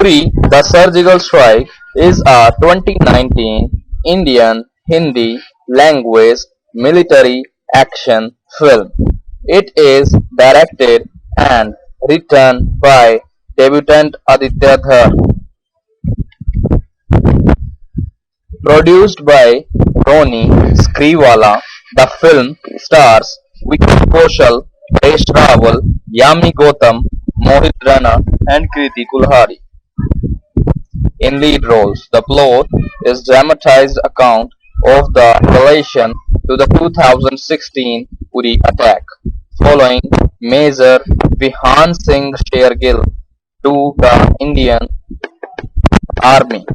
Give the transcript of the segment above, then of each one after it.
Uri the Surgical Strike is a 2019 Indian Hindi language military action film. It is directed and written by debutant Aditya Dhar, produced by Roni Skriwala. The film stars Vicky Kaushal, Yami Gautam, Mohit Raina, and Kriti Kulhari in lead roles. The plot is dramatized account of the relation to the 2016 Uri attack, following Major Vihan Singh Shergill to the Indian Army,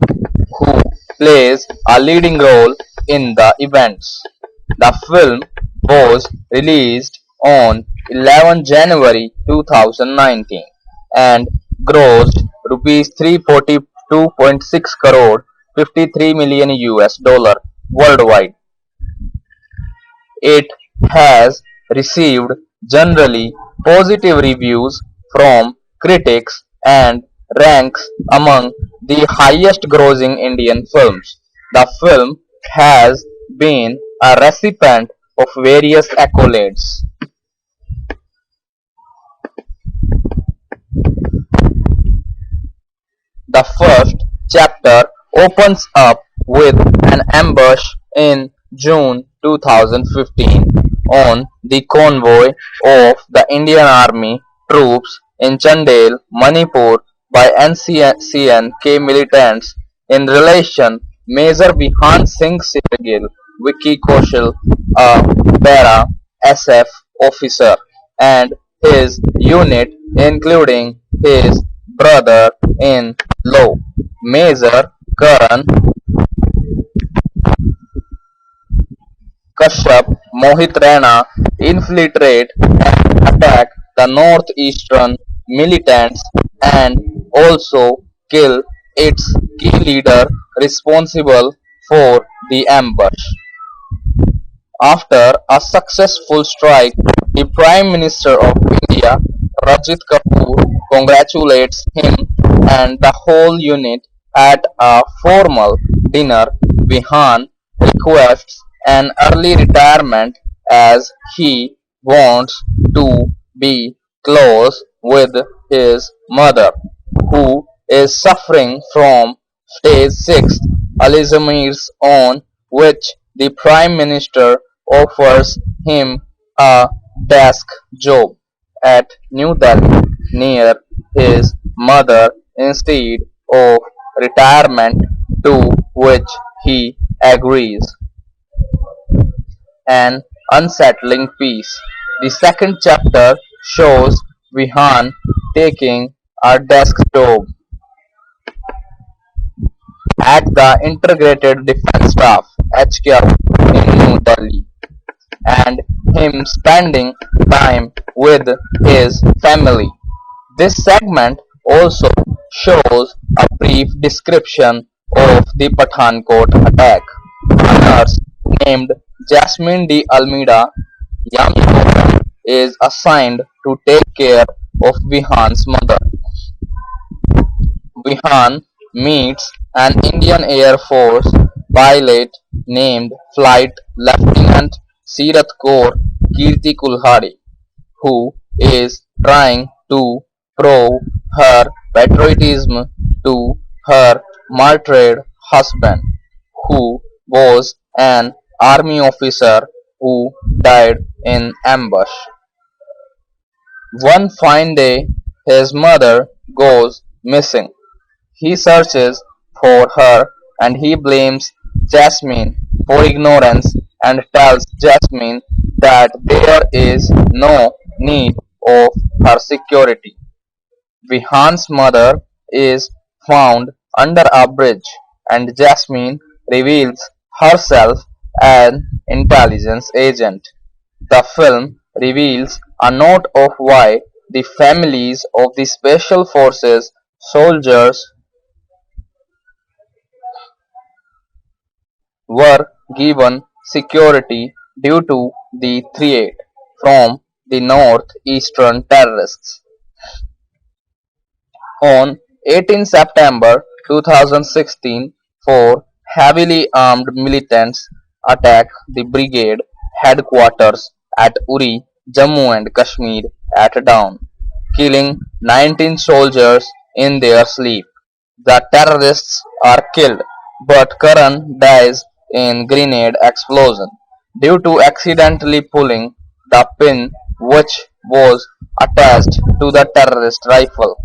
who plays a leading role in the events. The film was released on 11 January 2019 and grossed rupees 342.6 crore, 53 million US dollar worldwide. It has received generally positive reviews from critics and ranks among the highest grossing Indian films. The film has been a recipient of various accolades. The first chapter opens up with an ambush in June 2015 on the convoy of the Indian Army troops in Chandel, Manipur by NCNK militants in relation Major Vihan Singh Sehgal, Vicky Kaushal, a para SF officer, and his unit including his brother-in-law, Major Karan Kashyap Mohit Raina, infiltrate and attack the northeastern militants and also kill its key leader responsible for the ambush. After a successful strike, the Prime Minister of India, Rajit Kapoor, congratulates him and the whole unit at a formal dinner. Vihan requests an early retirement as he wants to be close with his mother, who is suffering from stage 6 Alzheimer's, on which the Prime Minister offers him a desk job at New Delhi near his mother instead of retirement, to which he agrees. An unsettling piece. The second chapter shows Vihan taking a desk job at the Integrated Defence Staff HQ in New Delhi, and him spending time with his family. This segment also shows a brief description of the Pathankot attack. A nurse named Jasmine de Almeida, Yami Gautam, is assigned to take care of Vihan's mother. Vihan meets an Indian Air Force pilot named Flight Lieutenant Sirat Kaur Kirti Kulhari, who is trying to prove her patriotism to her martyred husband, who was an army officer who died in ambush. One fine day, his mother goes missing. He searches for her and he blames Jasmine for ignorance and tells Jasmine that there is no need of her security. Vihan's mother is found under a bridge and Jasmine reveals herself an intelligence agent. The film reveals a note of why the families of the Special Forces soldiers were given security due to the threat from the northeastern terrorists. On 18 September 2016, four heavily armed militants attacked the brigade headquarters at Uri, Jammu and Kashmir at dawn, killing 19 soldiers in their sleep. The terrorists are killed, but Karan dies in grenade explosion due to accidentally pulling the pin which was attached to the terrorist rifle,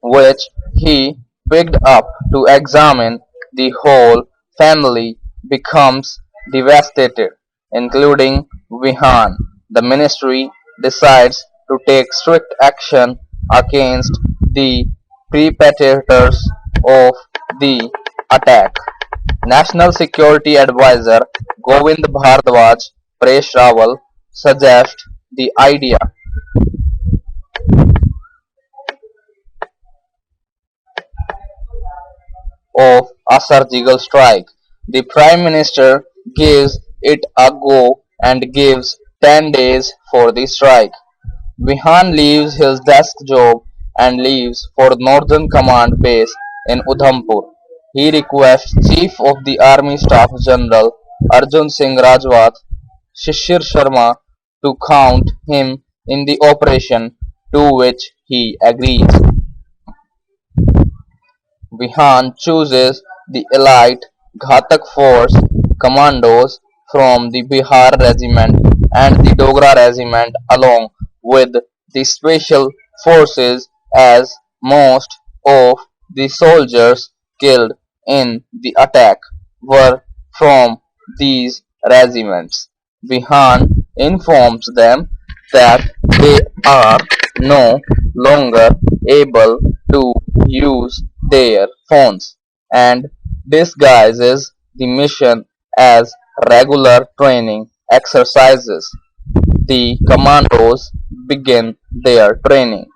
which he picked up to examine. The whole family becomes devastated, including Vihan. The ministry decides to take strict action against the perpetrators of the attack. National Security Advisor Govind Bhardwaj Paresh Rawal suggests the idea of a surgical strike. The Prime Minister gives it a go and gives 10 days for the strike. Vihan leaves his desk job and leaves for Northern Command base in Udhampur. He requests Chief of the Army Staff General Arjun Singh Rajwat Shishir Sharma to count him in the operation, to which he agrees. Vihan chooses the elite Ghatak Force commandos from the Bihar Regiment and the Dogra Regiment along with the Special Forces, as most of the soldiers killed in the attack were from these regiments. Vihan informs them that they are no longer able to use their phones and disguises the mission as regular training exercises. The commandos begin their training.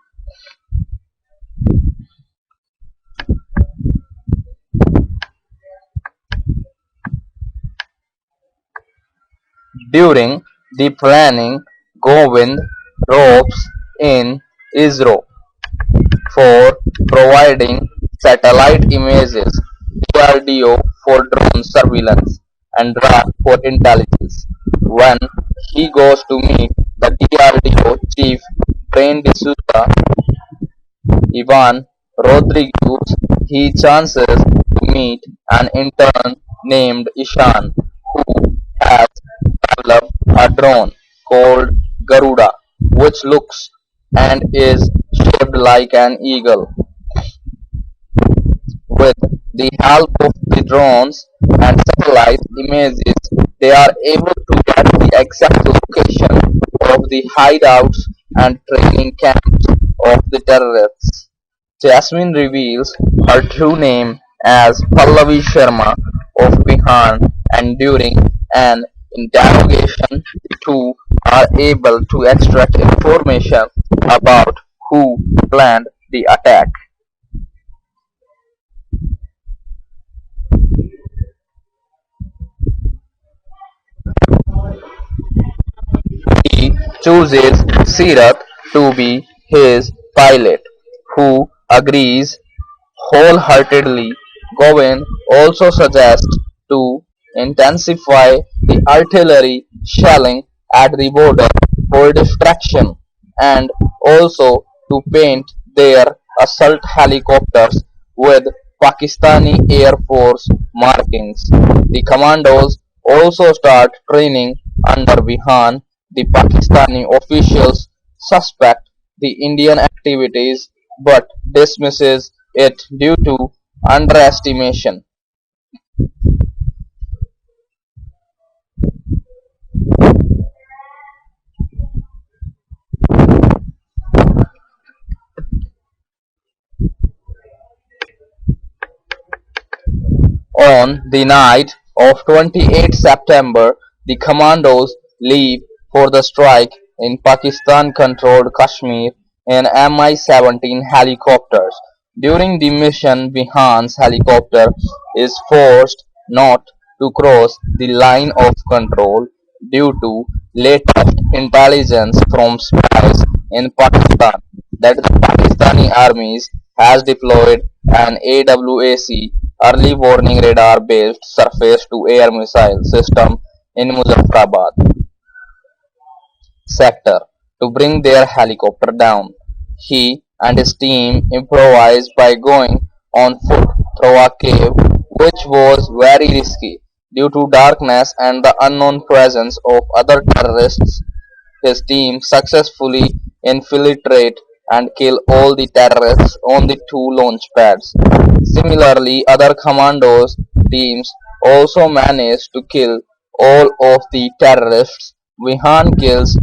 During the planning, Govind ropes in ISRO for providing satellite images, DRDO for drone surveillance, and RAR for intelligence. When he goes to meet the DRDO chief Brain D'Souza, Ivan Rodriguez, he chances to meet an intern named Ishan who has developed a drone called Garuda, which looks and is shaped like an eagle. With the help of the drones and satellite images, they are able to get the exact location of the hideouts and training camps of the terrorists. Jasmine reveals her true name as Pallavi Sharma of Bihan, and during an interrogation the two are able to extract information about who planned the attack. He chooses Sirat to be his pilot, who agrees wholeheartedly. Govind also suggests to intensify the artillery shelling at the border for distraction, and also to paint their assault helicopters with Pakistani Air Force markings. The commandos also start training under Vihan. The Pakistani officials suspect the Indian activities but dismisses it due to underestimation. On the night of 28 September, the commandos leave for the strike in Pakistan-controlled Kashmir in Mi-17 helicopters. During the mission, Bihan's helicopter is forced not to cross the line of control due to latest intelligence from spies in Pakistan that the Pakistani armies has deployed an AWAC early warning radar based surface to air missile system in Muzaffarabad sector to bring their helicopter down. He and his team improvised by going on foot through a cave, which was very risky due to darkness and the unknown presence of other terrorists. His team successfully infiltrate and kill all the terrorists on the two launch pads. Similarly, other commandos teams also managed to kill all of the terrorists. Vihan kills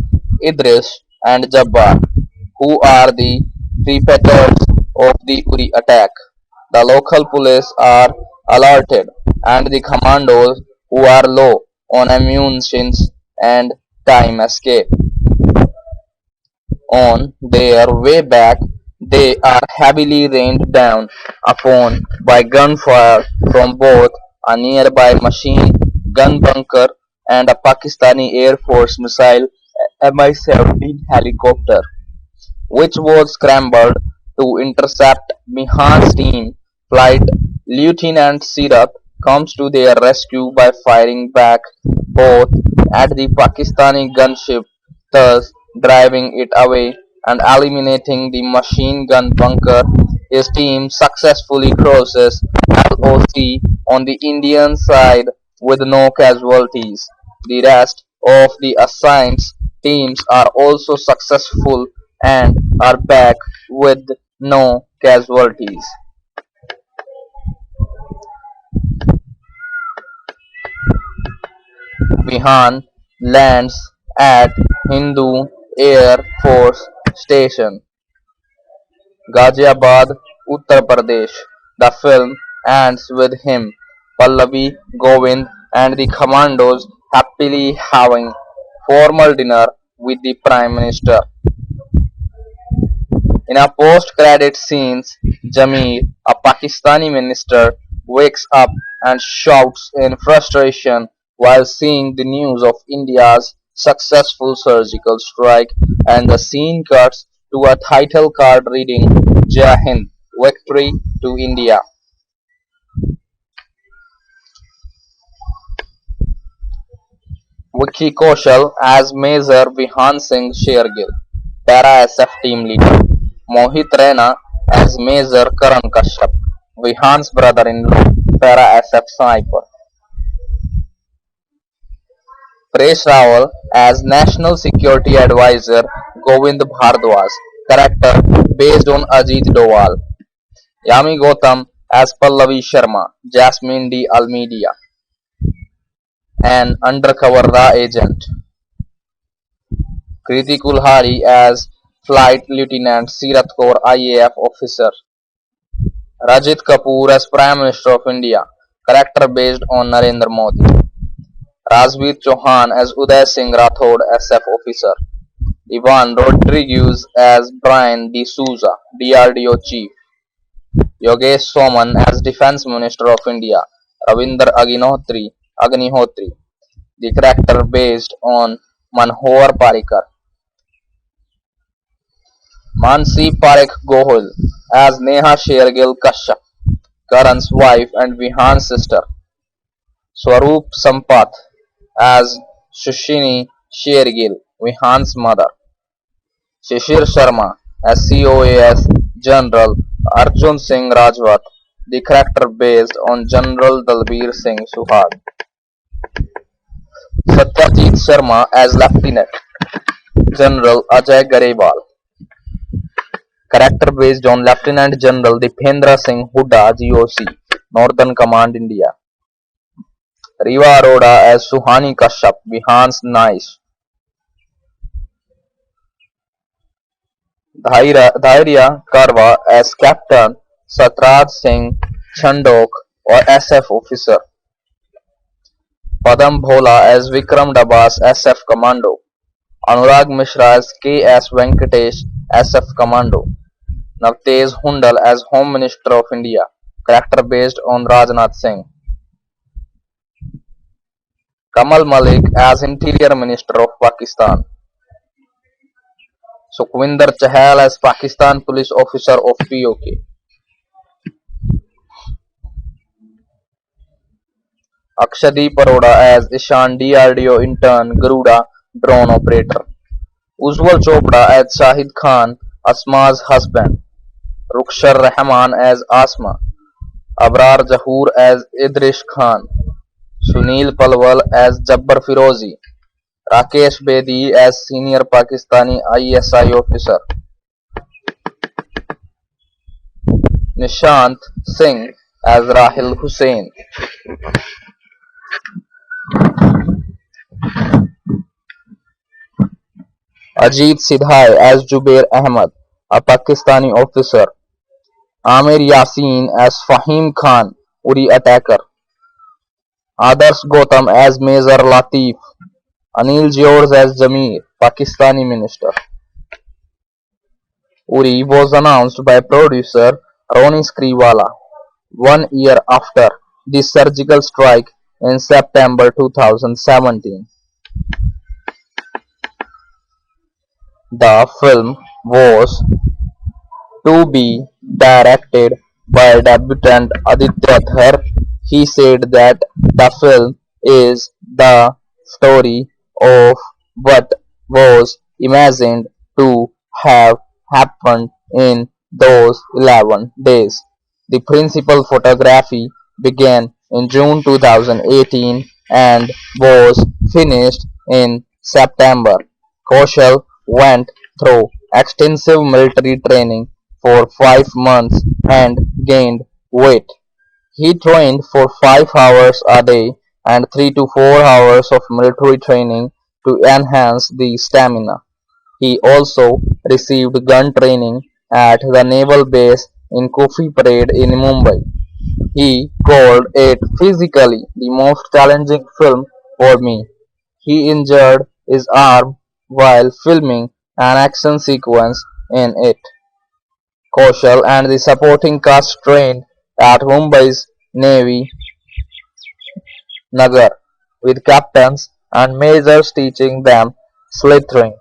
Idris and Jabbar, who are the perpetrators of the Uri attack. The local police are alerted, and the commandos who are low on ammunition and time escape. On their way back, they are heavily rained down upon by gunfire from both a nearby machine gun bunker and a Pakistani Air Force missile Mi-17 helicopter, which was scrambled to intercept Mihan's team. Flight Lieutenant Sirat comes to their rescue by firing back both at the Pakistani gunship, thus driving it away and eliminating the machine gun bunker. His team successfully crosses LOC on the Indian side with no casualties. The rest of the assigned teams are also successful and are back with no casualties. Vihan lands at Hindu Air Force Station, Ghaziabad, Uttar Pradesh. The film ends with him, Pallavi, Govind, and the commandos happily having formal dinner with the Prime Minister. In a post-credit scenes, Jamil, a Pakistani minister, wakes up and shouts in frustration while seeing the news of India's successful surgical strike, and the scene cuts to a title card reading Jai Hind, Victory to India. Vicky Kaushal as Major Vihan Singh Shergill, Para-SF team leader. Mohit Raina as Major Karan Kashyap, Vihan's brother-in-law, Para-SF sniper. Paresh Rawal as National Security Advisor Govind Bhardwaj, character based on Ajit Doval. Yami Gautam as Pallavi Sharma, Jasmine D. Almeida, an undercover Ra agent. Kriti Kulhari as Flight Lieutenant Sirat Kaur IAF officer. Rajit Kapoor as Prime Minister of India, character based on Narendra Modi. Rajveer Chauhan as Uday Singh Rathod SF officer. Ivan Rodriguez as Brian D. Souza, DRDO chief. Yogesh Soman as Defence Minister of India. Ravinder Agnihotri, the character based on Manohar Parrikar. Mansi Parekh Gohil as Neha Shergill Kashyap, Karan's wife and Vihan's sister. Swaroop Sampath as Shushini Shergill, Vihan's mother. Shishir Sharma as COAS General Arjun Singh Rajwat, the character based on General Dalbir Singh Suhag. Satyajit Sharma as Lieutenant General Ajay Garewal, character based on Lieutenant General Dipendra Singh Hooda GOC, Northern Command India. Riva Arora as Suhani Kashyap, Vihan's niece. Dhairya Karwa as Captain Satraj Singh Chandok or SF officer. Padam Bhola as Vikram Dabas SF Commando. Anurag Mishra as KS Venkatesh SF Commando. Navtej Hundal as Home Minister of India, character based on Rajnath Singh. Kamal Malik as Interior Minister of Pakistan. Sukhwinder Chahal as Pakistan police officer of POK. Akshadi Paroda as Ishan DRDO intern Garuda drone operator. Ujjwal Chopra as Shahid Khan, Asma's husband. Rukshar Rahman as Asma. Abrar Jahoor as Idris Khan. Sunil Palwal as Jabbar Firozi. Rakesh Bedi as senior Pakistani ISI officer. Nishant Singh as Rahil Hussain. Ajit Sidhai as Jubair Ahmad, a Pakistani officer. Amir Yasin as Fahim Khan, Uri attacker. Adarsh Gautam as Major Latif. Anil Jors as Jamir, Pakistani minister. Uri was announced by producer Ronnie Skriwala 1 year after the surgical strike in September 2017. The film was to be directed by debutant Aditya Dhar. He said that the film is the story of what was imagined to have happened in those 11 days. The principal photography began in June 2018 and was finished in September. Kaushal went through extensive military training for 5 months and gained weight. He trained for 5 hours a day and 3 to 4 hours of military training to enhance the stamina. He also received gun training at the naval base in Kofi Parade in Mumbai. He called it physically the most challenging film for me. He injured his arm while filming an action sequence in it. Kaushal and the supporting cast trained at Mumbai's Navy Nagar, with captains and majors teaching them slithering,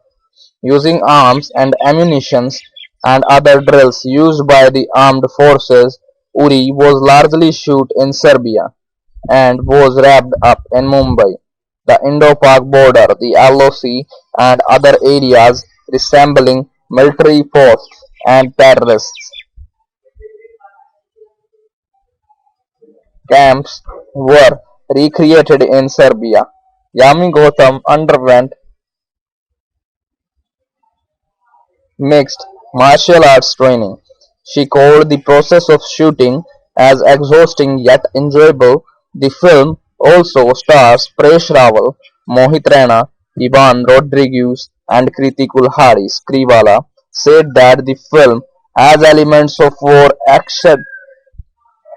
using arms and ammunition, and other drills used by the armed forces. Uri was largely shot in Serbia and was wrapped up in Mumbai, the Indo-Pak border, the LOC, and other areas resembling military posts and terrorist camps were recreated in Serbia. Yami Gautam underwent mixed martial arts training. She called the process of shooting as exhausting yet enjoyable. The film also stars Presh Rawal, Mohit Raina, Ivan Rodriguez, and Kriti Kulhari. Skriwala said that the film has elements of war action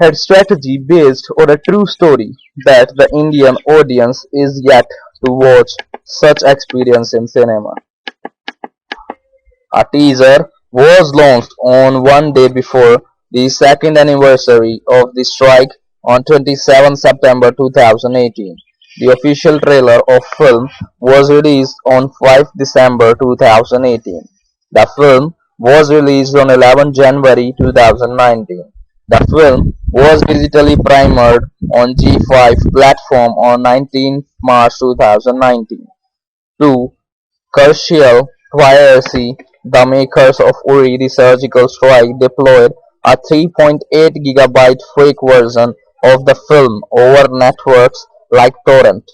and strategy based on a true story that the Indian audience is yet to watch such experience in cinema. A teaser was launched on one day before the second anniversary of the strike on 27 September 2018. The official trailer of film was released on 5 December 2018. The film was released on 11 January 2019. The film was digitally premiered on G5 platform on 19 March 2019. To Kaushal Yami, the makers of Uri the Surgical Strike deployed a 3.8 GB fake version of the film over networks like Torrent.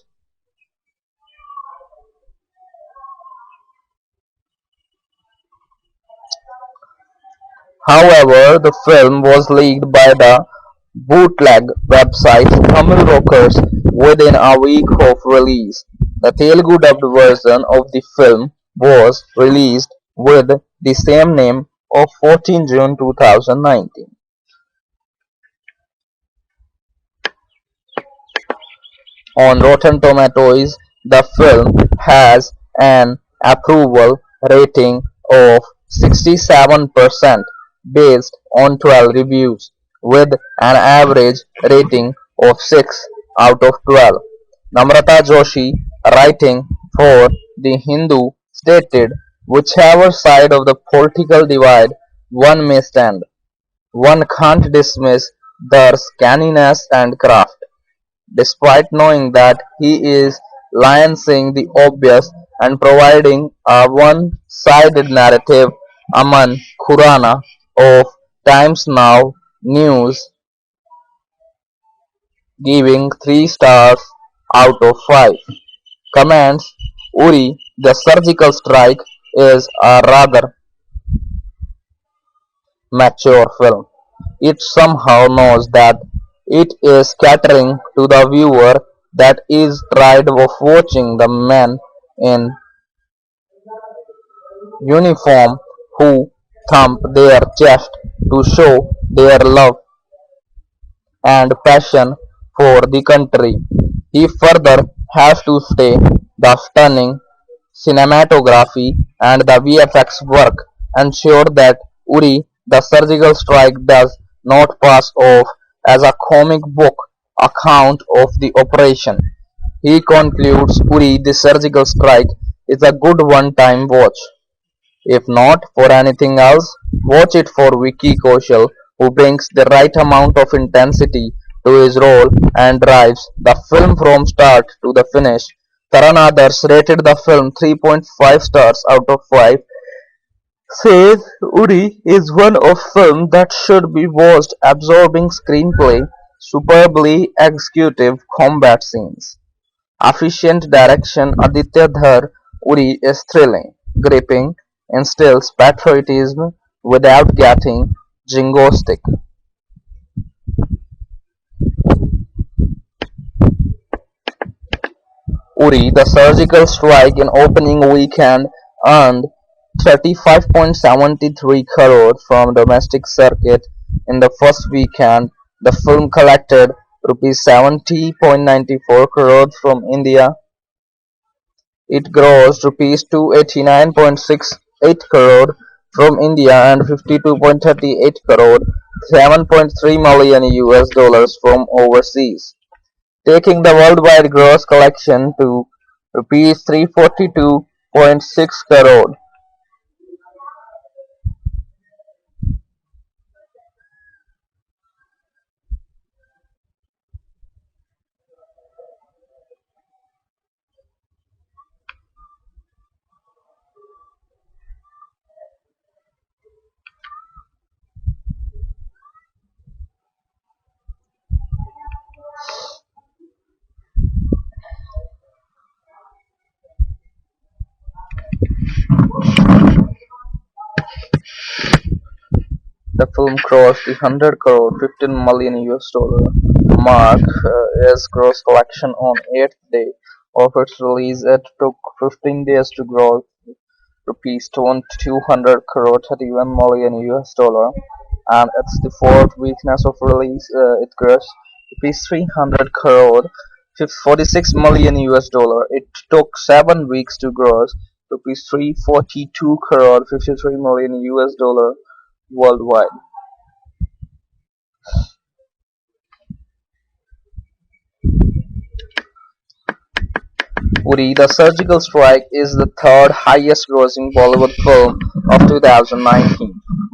However, the film was leaked by the bootleg website Tamil Rockers within a week of release. The Telugu dubbed version of the film was released with the same name on 14 June 2019. On Rotten Tomatoes, the film has an approval rating of 67% based on 12 reviews, with an average rating of 6 out of 12. Namrata Joshi, writing for The Hindu, stated Whichever side of the political divide one may stand, one can't dismiss their canniness and craft, despite knowing that he is lancing the obvious and providing a one-sided narrative. Aman Khurana of Times Now News giving 3 stars out of 5. Comments: Uri, the surgical strike is a rather mature film. It somehow knows that it is catering to the viewer that is tired of watching the men in uniform who thump their chest to show their love and passion for the country. He further has to say the stunning cinematography and the VFX work ensure that Uri the Surgical Strike does not pass off as a comic book account of the operation. He concludes Uri the Surgical Strike is a good one-time watch. If not for anything else, watch it for Vicky Kaushal, who brings the right amount of intensity to his role and drives the film from start to the finish. Taran Others rated the film 3.5 stars out of 5, says Uri is one of film that should be watched, absorbing screenplay, superbly executive combat scenes. Efficient direction. Aditya Dhar Uri is thrilling, gripping, instills patriotism without getting jingoistic. Uri, the surgical strike in opening weekend earned 35.73 crore from domestic circuit in the first weekend. The film collected rupees 70.94 crore from India. It grossed rupees 289.68 crore from India and 52.38 crore, 7.3 million US dollars from overseas, taking the worldwide gross collection to rupees 342.6 crore. The film crossed the 100 crore (15 million US dollar) mark as gross collection on eighth day of its release. It took 15 days to gross rupees 200 crore (31 million US dollar), and it's the fourth weakness of release. It grossed rupees 300 crore 46 million US dollar. It took 7 weeks to gross rupees 342 crore 53 million US dollar worldwide. Uri the Surgical Strike is the third highest grossing Bollywood film of 2019.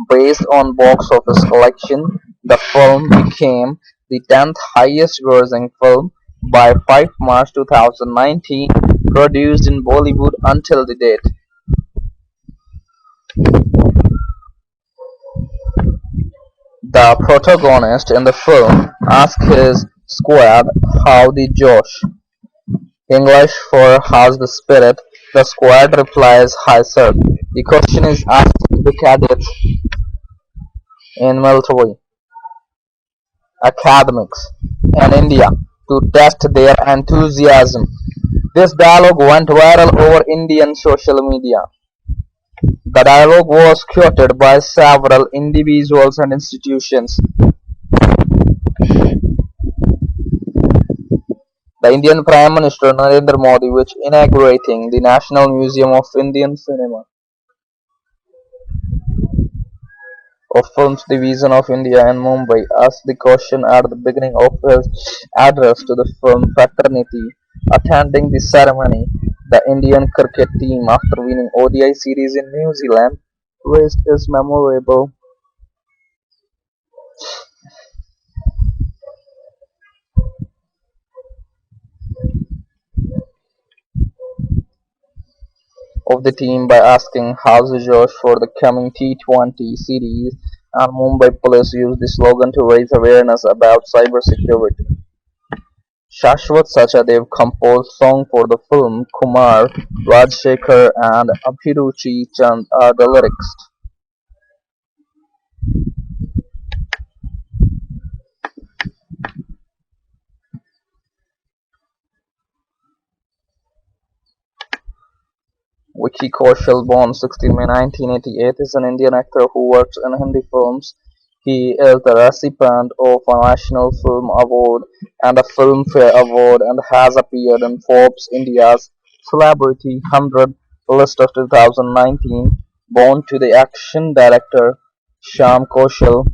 Based on box office collection, the film became the 10th highest grossing film by 5 March 2019 produced in Bollywood until the date. The protagonist in the film asks his squad how the Josh English for "How's the spirit?" The squad replies "Hi sir". The question is asked to the cadets in military academics in India to test their enthusiasm. This dialogue went viral over Indian social media. The dialogue was quoted by several individuals and institutions. The Indian Prime Minister Narendra Modi, which inaugurating the National Museum of Indian Cinema of Films Division of India in Mumbai, asked the question at the beginning of his address to the film fraternity attending the ceremony. The Indian cricket team, after winning ODI series in New Zealand, raised is memorable of the team by asking how's Josh for the coming T20 series, and Mumbai police used the slogan to raise awareness about cybersecurity. Shashwat Sachadev composed songs for the film. Kumar, Rajshekhar and Abhiruchi Chand are the lyrics. Vicky Kaushal, born 16 May 1988, is an Indian actor who works in Hindi films. He is the recipient of a National Film Award and a Filmfare Award and has appeared in Forbes India's Celebrity 100 list of 2019. Born to the action director Shyam Kaushal,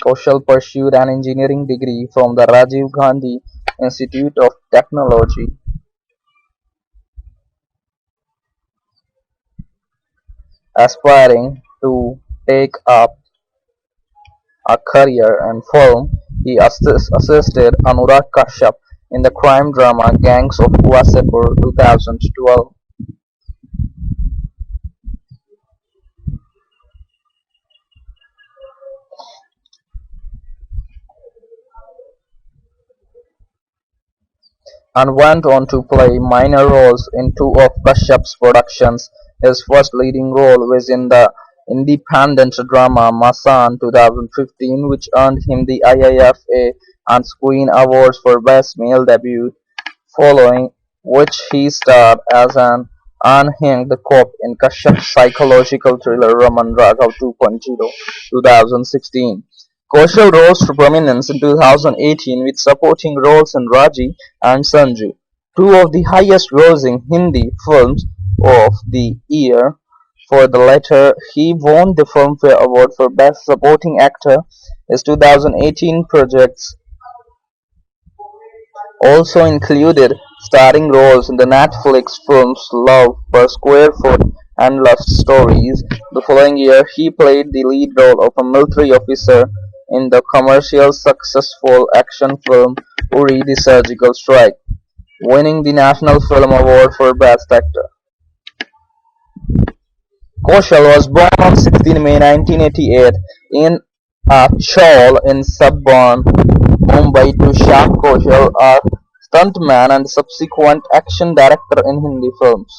Kaushal pursued an engineering degree from the Rajiv Gandhi Institute of Technology, aspiring to take up a career in film. He assisted Anurag Kashyap in the crime drama Gangs of Wasseypur 2012. And went on to play minor roles in two of Kashyap's productions. His first leading role was in the independent drama Masan 2015, which earned him the IIFA and Screen Awards for Best Male Debut, following which he starred as an unhinged cop in Kashyap's psychological thriller Raman Raghav 2.0 2016. Kaushal rose to prominence in 2018 with supporting roles in Raji and Sanju, two of the highest-grossing Hindi films of the year. For the latter, he won the Filmfare Award for Best Supporting Actor. His 2018 projects also included starring roles in the Netflix films Love per Square Foot and Love Stories. The following year, he played the lead role of a military officer in the commercial successful action film Uri the Surgical Strike, winning the National Film Award for Best Actor. Kaushal was born on 16 May 1988 in a chawl in suburban Mumbai to Shyam Kaushal, a stuntman and subsequent action director in Hindi films.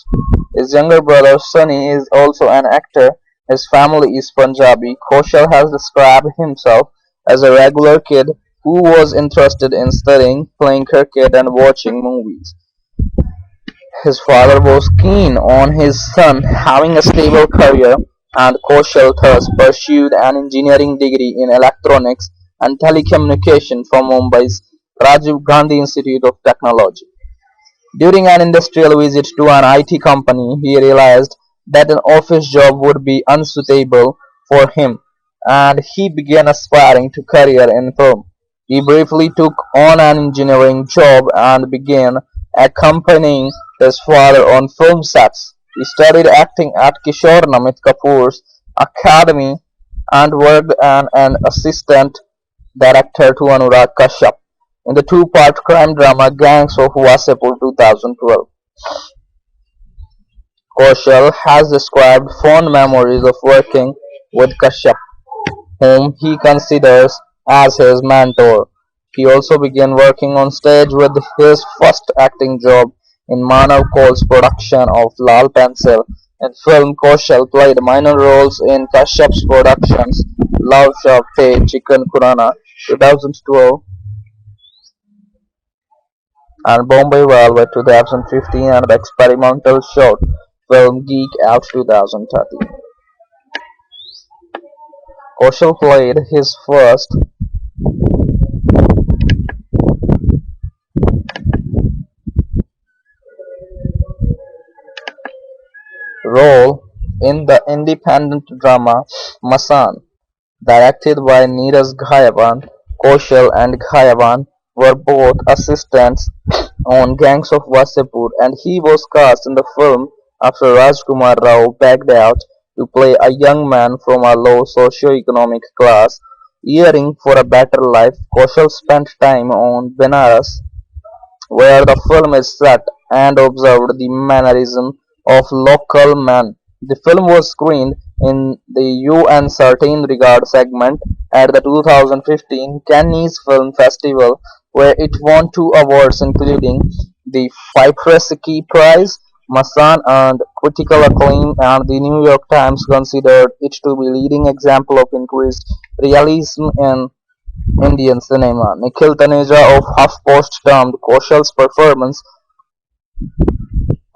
His younger brother Sunny is also an actor. His family is Punjabi. Kaushal has described himself as a regular kid who was interested in studying, playing cricket and watching movies. His father was keen on his son having a stable career, and Kaushal thus pursued an engineering degree in electronics and telecommunication from Mumbai's Rajiv Gandhi Institute of Technology. During an industrial visit to an IT company, he realized that an office job would be unsuitable for him, and he began aspiring to career in film. He briefly took on an engineering job and began accompanying his father on film sets. He studied acting at Kishore Namit Kapoor's academy and worked as an assistant director to Anurag Kashyap in the two-part crime drama Gangs of Wasseypur 2012. Kaushal has described fond memories of working with Kashyap, whom he considers as his mentor. He also began working on stage with his first acting job in Manav Kaul's production of Lal Pencil. In film, Kaushal played minor roles in Kashyap's productions Love Shafte Chicken Kurana 2012 and Bombay Velvet 2015 and the experimental short film Geek Out 2013. Kaushal played his first role in the independent drama Masan, directed by Neeraj Ghayavan, Kaushal and Ghayavan were both assistants on Gangs of Wasseypur, and he was cast in the film after Rajkumar Rao backed out to play a young man from a low socio-economic class. Yearning for a better life, Kaushal spent time on Benares, where the film is set, and observed the mannerism of local men. The film was screened in the "You and Certain Regard" segment at the 2015 Cannes Film Festival, where it won two awards including the Fipreski Prize. Masan earned critical acclaim, and the New York Times considered it to be leading example of increased realism in Indian cinema. Nikhil Taneja of HuffPost termed Kaushal's performance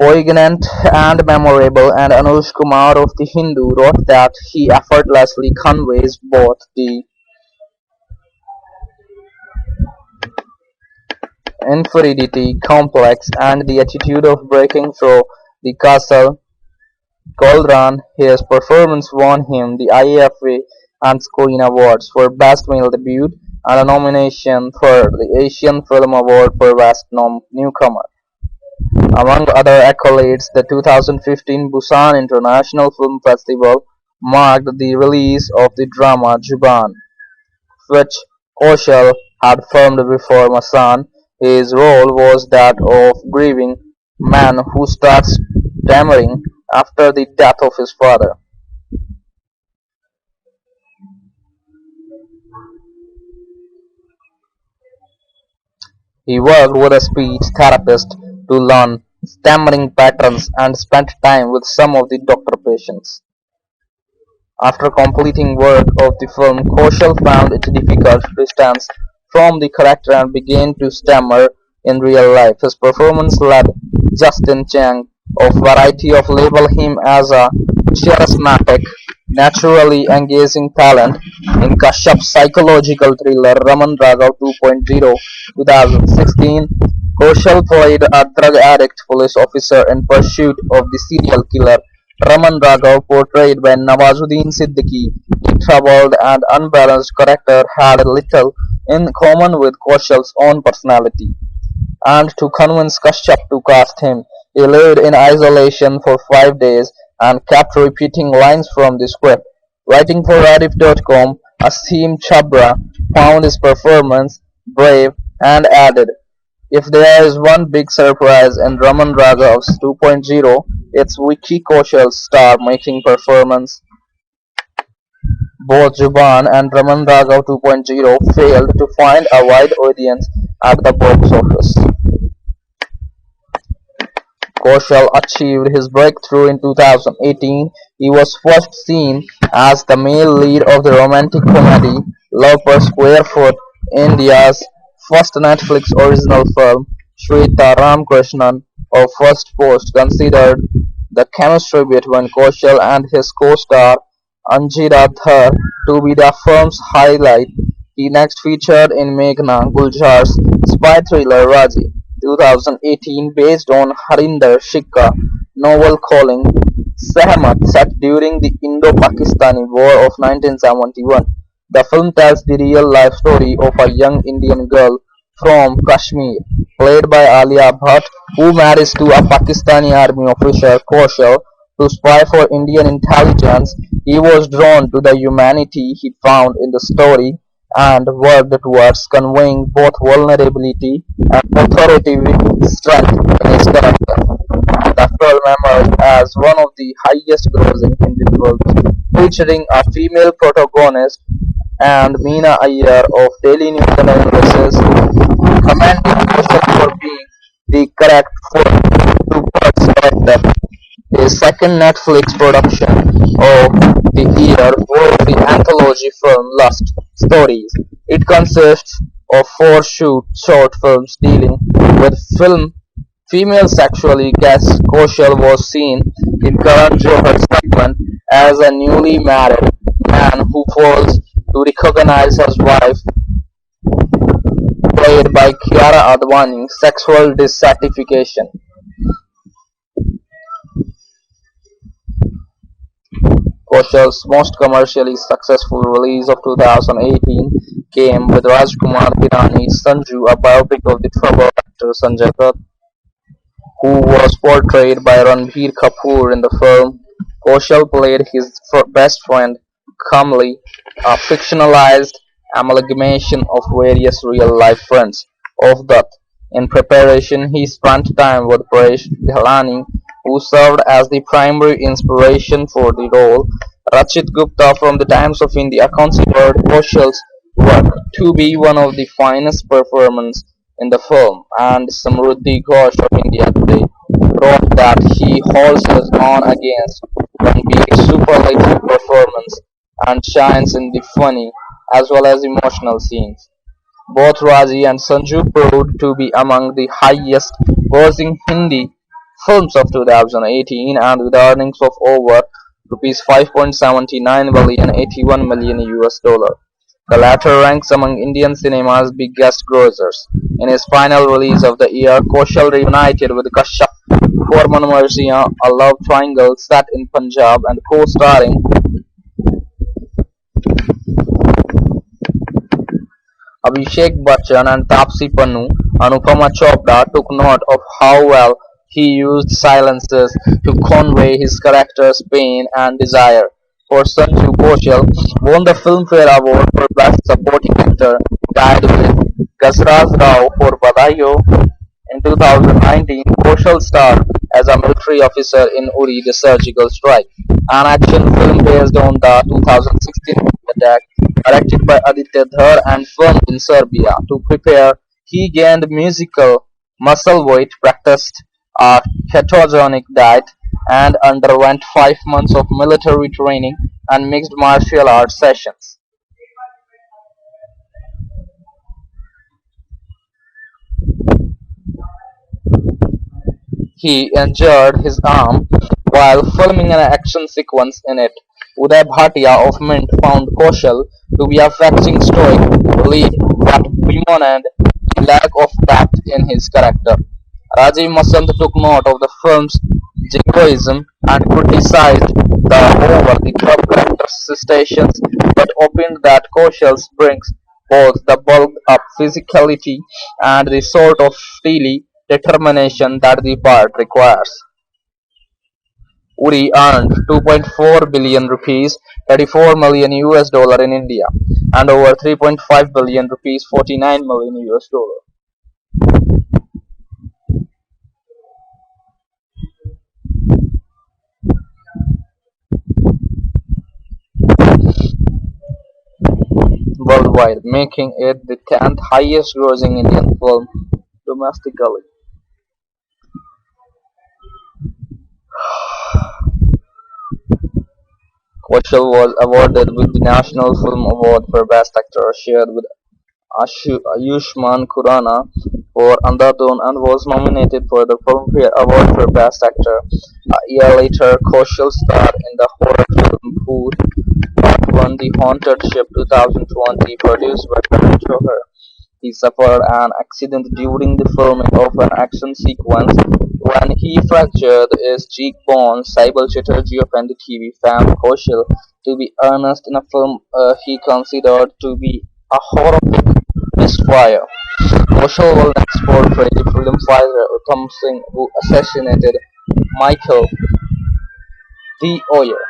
poignant and memorable, and Anuj Kumar of The Hindu wrote that he effortlessly conveys both the inferiority complex and the attitude of breaking through the castle cauldron. His performance won him the IFA and Screen Awards for Best Male Debut and a nomination for the Asian Film Award for Best Newcomer. Among other accolades, the 2015 Busan International Film Festival marked the release of the drama Juban, which Kaushal had filmed before Masan. His role was that of grieving man who starts stammering after the death of his father. He worked with a speech therapist to learn stammering patterns and spent time with some of the doctor patients. After completing work of the film, Kaushal found it difficult to distance from the character and began to stammer in real life. His performance led Justin Chang of Variety of label him as a charismatic, naturally engaging talent. In Kashyap's psychological thriller Raman Raghav 2.0 2016, Kaushal played a drug addict police officer in pursuit of the serial killer. Raman Raghav, portrayed by Nawazuddin Siddiqui, the troubled and unbalanced character had little in common with Kaushal's own personality, and to convince Kashyap to cast him, he lived in isolation for 5 days and kept repeating lines from the script. Writing for Rediff.com, Asim Chhabra found his performance brave and added, "If there is one big surprise in Raman Raghav's 2.0, it's Vicky Kaushal's star-making performance." Both Juban and Raman Raghav 2.0 failed to find a wide audience at the box office. Kaushal achieved his breakthrough in 2018. He was first seen as the male lead of the romantic comedy Love Per Square Foot, India's first Netflix original film. Shweta Ramakrishnan of First Post considered the chemistry between Kaushal and his co-star Anjira Dhar to be the film's highlight. He next featured in Meghna Gulzar's spy thriller Raji 2018, based on Harinder Shikha novel calling Sehmat, set during the Indo-Pakistani War of 1971. The film tells the real-life story of a young Indian girl from Kashmir, played by Alia Bhatt, who marries to a Pakistani army officer, Kaushal, to spy for Indian intelligence. He was drawn to the humanity he found in the story and worked towards conveying both vulnerability and authoritative strength in his character. The film emerged as one of the highest grossing Hindi films, featuring a female protagonist, and Meena Iyer of Daily News Analysis commended Kaushal for being the correct for to character. His second Netflix production of the year was the anthology film Lust Stories. It consists of four short films dealing with female sexuality. Guest Kaushal was seen in Karan Johar's segment as a newly married man who fails to recognize his wife, played by Kiara Advani, sexual dissatisfaction. Kaushal's most commercially successful release of 2018 came with Rajkumar Hirani Sanju, a biopic of the troubled actor Sanjay Dutt, who was portrayed by Ranbir Kapoor in the film. Kaushal played his best friend, Kamli, a fictionalized amalgamation of various real-life friends of Dutt. In preparation, he spent time with Paresh Dhalani, who served as the primary inspiration for the role. Rachit Gupta from the Times of India considered Kaushal's work to be one of the finest performances in the film, and Samruddhi Ghosh of India Today wrote that he holds his own against Ranbir's superlative performance and shines in the funny as well as emotional scenes. Both Raji and Sanju proved to be among the highest grossing Hindi films of 2018 and with earnings of over rupees 5.79 billion, 81 million US dollar. The latter ranks among Indian cinema's biggest grossers. In his final release of the year, Kaushal reunited with Kashyap for Manmarsiya, a love triangle set in Punjab and co-starring Abhishek Bachchan and Taapsee Pannu. Anupama Chopra took note of how well he used silences to convey his character's pain and desire. For Sanju Kaushal won the Filmfare Award for Best Supporting Actor, tied with Gasraj Rao for Badaiyo. In 2019, Kaushal starred as a military officer in Uri the Surgical Strike, an action film based on the 2016 attack, directed by Aditya Dhar and filmed in Serbia. To prepare, he gained musical muscle weight, practiced a ketogenic diet, and underwent 5 months of military training and mixed martial arts sessions. He injured his arm while filming an action sequence in it. Uday Bhatia of Mint found Kaushal to be a fetching stoic lead that bemoaned the lack of depth in his character. Rajiv Masand took note of the film's jingoism and criticized the over-the-top characterizations, but opined that Kaushal brings both the bulked-up physicality and the sort of steely determination that the part requires. Uri earned 2.4 billion rupees, 34 million US dollar in India, and over 3.5 billion rupees, 49 million US dollar worldwide, making it the 10th highest grossing Indian film domestically. Kaushal was awarded with the National Film Award for Best Actor, shared with Ayushmann Khurrana for Andhadhun, and was nominated for the Filmfare Award for Best Actor. A year later, Kaushal starred in the horror film Bhoot Part 1 The Haunted Ship 2020, produced by Karan Johar. He suffered an accident during the filming of an action sequence when he fractured his cheekbone. Saibal Chatterjee of NDTV found Kaushal to be earnest in a film he considered to be a horrific misfire. Kaushal will next portray the freedom fighter Uttam Singh who assassinated Michael D. Oyer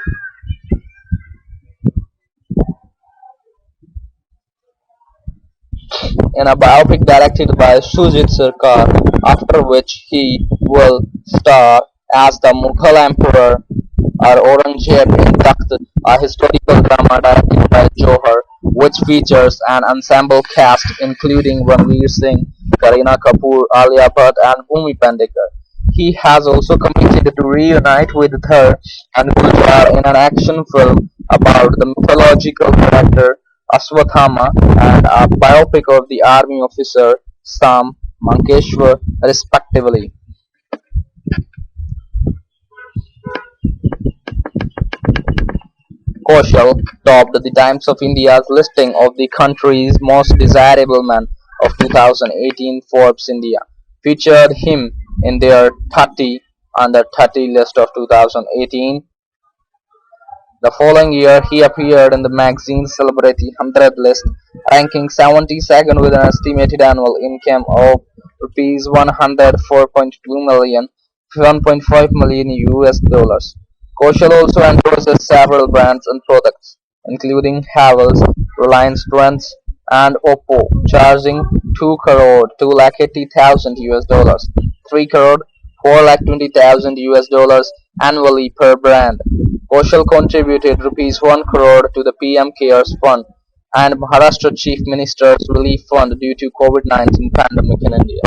in a biopic directed by Sujit Sarkar, after which he will star as the Mughal Emperor Aurangzeb in Takht, a historical drama directed by Johar, which features an ensemble cast including Ranveer Singh, Kareena Kapoor, Alia Bhatt, and Bhumi Pandekar. He has also committed to reunite with her and Gulzar in an action film about the mythological character Aswathama and a biopic of the army officer Sam Mankeshwar, respectively. Kaushal topped the Times of India's listing of the country's most desirable men of 2018. Forbes India featured him in their 30 under 30 list of 2018. The following year, he appeared in the magazine's Celebrity 100 list, ranking 72nd with an estimated annual income of rupees 104.2 million, 1.5 million US dollars. Kaushal also endorses several brands and products, including Havells, Reliance Trends, and Oppo, charging 2 crore 2 lakh 80,000 US dollars, 3 crore 4 lakh 20,000 US dollars annually per brand. Kaushal contributed rupees 1 crore to the PM Cares Fund and Maharashtra Chief Minister's Relief Fund due to COVID-19 pandemic in India.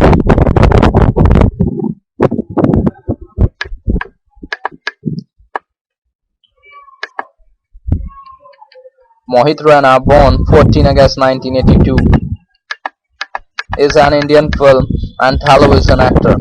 Mohit Raina, born 14 August 1982, is an Indian film and television actor.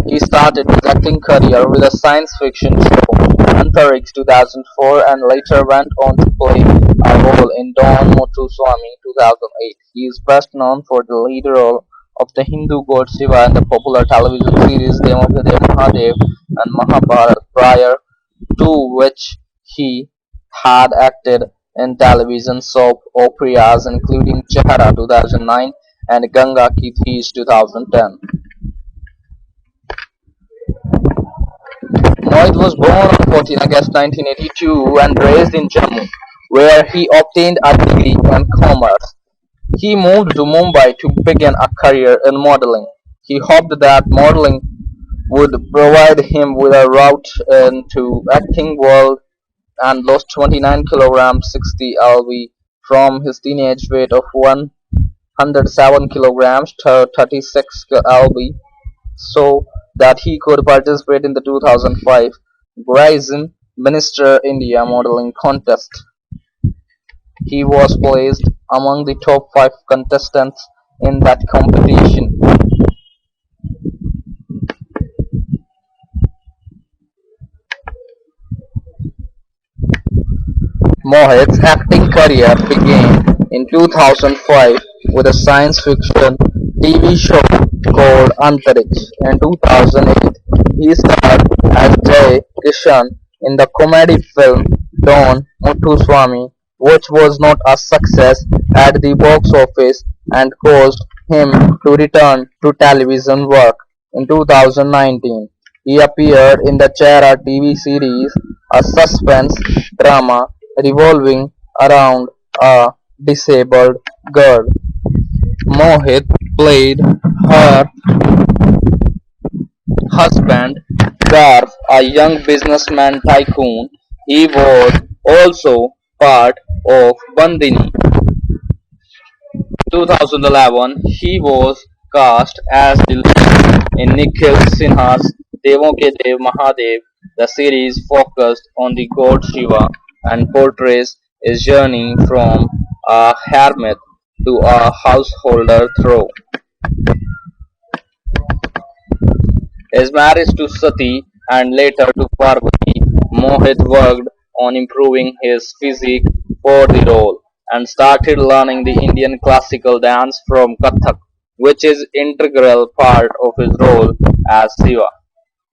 He started his acting career with a science fiction show, Antariksh 2004, and later went on to play a role in Don Motuswamy 2008. He is best known for the lead role of the Hindu god Shiva in the popular television series Demogadev Mahadev and Mahabharat, prior to which he had acted in television soap operas including Chehra 2009 and Ganga Ki Theej 2010. Mohit was born on 14 August 1982 and raised in Jammu, where he obtained a degree in commerce. He moved to Mumbai to begin a career in modeling. He hoped that modeling would provide him with a route into acting world and lost 29 kilograms 60 lb from his teenage weight of 107 kilograms to 36 lb so that he could participate in the 2005 Grayson Minister India modeling contest. He was placed among the top 5 contestants in that competition. Mohit's acting career began in 2005 with a science fiction TV show called Antariksh. In 2008, he starred as Jay Kishan in the comedy film Don Muthuswamy, which was not a success at the box office and caused him to return to television work. In 2019, he appeared in the Chehra TV series, a suspense drama revolving around a disabled girl. Mohit played her husband, Garf, a young businessman tycoon. He was also part of Bandini. 2011, he was cast as the lead in Nikhil Sinha's Devon Ke Dev Mahadev. The series focused on the god Shiva and portrays his journey from a hermit to a householder through his marriage to Sati and later to Parvati. Mohit worked on improving his physique for the role and started learning the Indian classical dance from Kathak, which is integral part of his role as Shiva.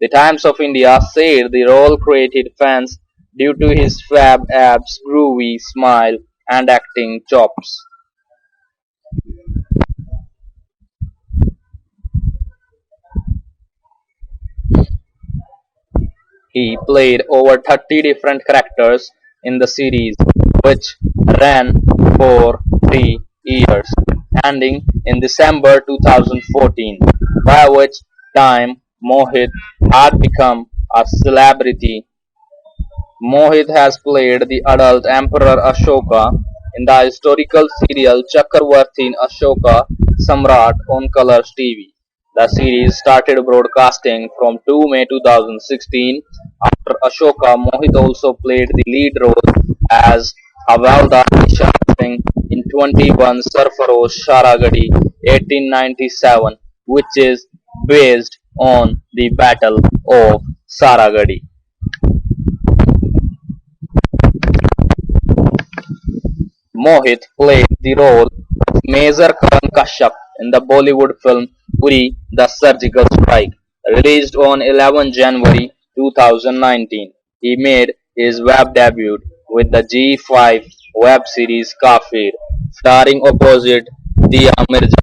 The Times of India said the role created fans due to his fab abs, groovy smile, and acting chops. He played over 30 different characters in the series, which ran for 3 years, ending in December 2014, by which time Mohit had become a celebrity. Mohit has played the adult Emperor Ashoka in the historical serial Chakravartin Ashoka Samrat on Colors TV. The series started broadcasting from 2 May 2016. After Ashoka, Mohit also played the lead role as Havaldar Nishan Singh in 21 Sarfarosh Sharagadi 1897, which is based on the Battle of Saragadi. Mohit played the role of Major Karan Kashyap in the Bollywood film Uri the Surgical Strike, released on 11 January 2019. He made his web debut with the G5 web series Kafir, starring opposite Dia Mirza.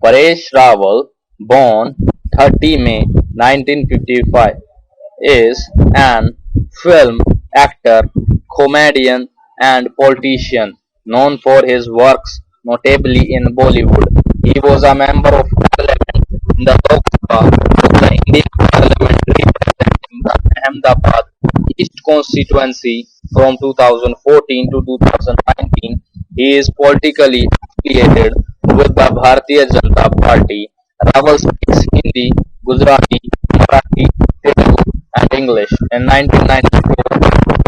Paresh Rawal, born 30 May 1955, is an film actor, comedian, and politician known for his works, notably in Bollywood. He was a member of parliament in the Lok Sabha of the Indian Parliament representing the Ahmedabad East constituency from 2014 to 2019. He is politically affiliated with the Bharatiya Janata Party. Rawal speaks Hindi, Gujarati, Marathi, Telugu, and English. In 1994,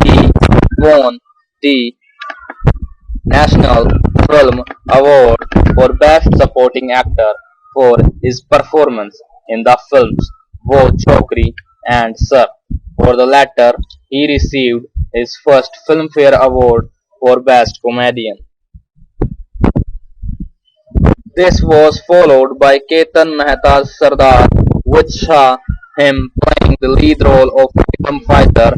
he won the National Film Award for Best Supporting Actor for his performance in the films Wo Chokri and Sir. For the latter, he received his first Filmfare Award for Best Comedian. This was followed by Ketan Mehta's Sardar, which saw him playing the lead role of freedom fighter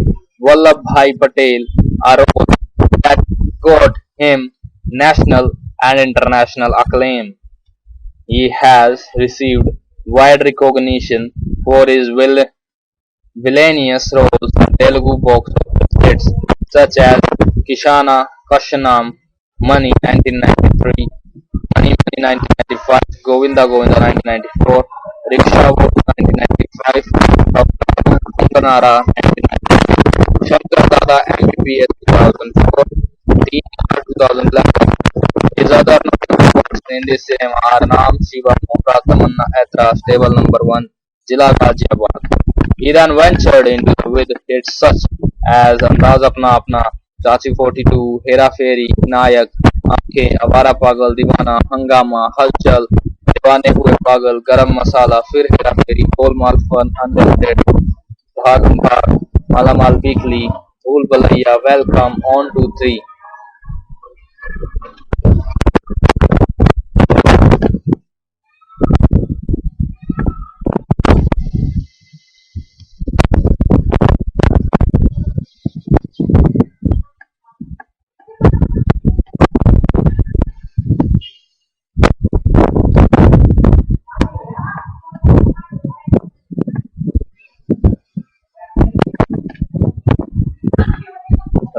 Vallabhbhai Patel, a role that got him national and international acclaim. He has received wide recognition for his villainous roles in Telugu box office hits such as Kishana Kashanam, Money 1993, Money Money 1995, Govinda Govinda 1994, Rickshaw Wolf 1995, Kanara 1995, Shankar Dada MBBS 2004, Teen 2011. His other notable works in this cinema are Naam Shiva Mumra Tamanna Aitra Stable Number 1, Jila Ghaziabad. He then ventured into with hits such as Andaz Apna Apna, Chachi 42, Hera Fairy, Nayak, Aankhein, Avara Pagal, Deewana, Hangama, Halchal, Deewane Hue Pagal, Garam Masala, Fir Hera Fairy, Golmaal Fun, Unlimited, Bhagam Bhag, Malamal Weekly, Bhool Bhulaiya, Welcome, On to 3.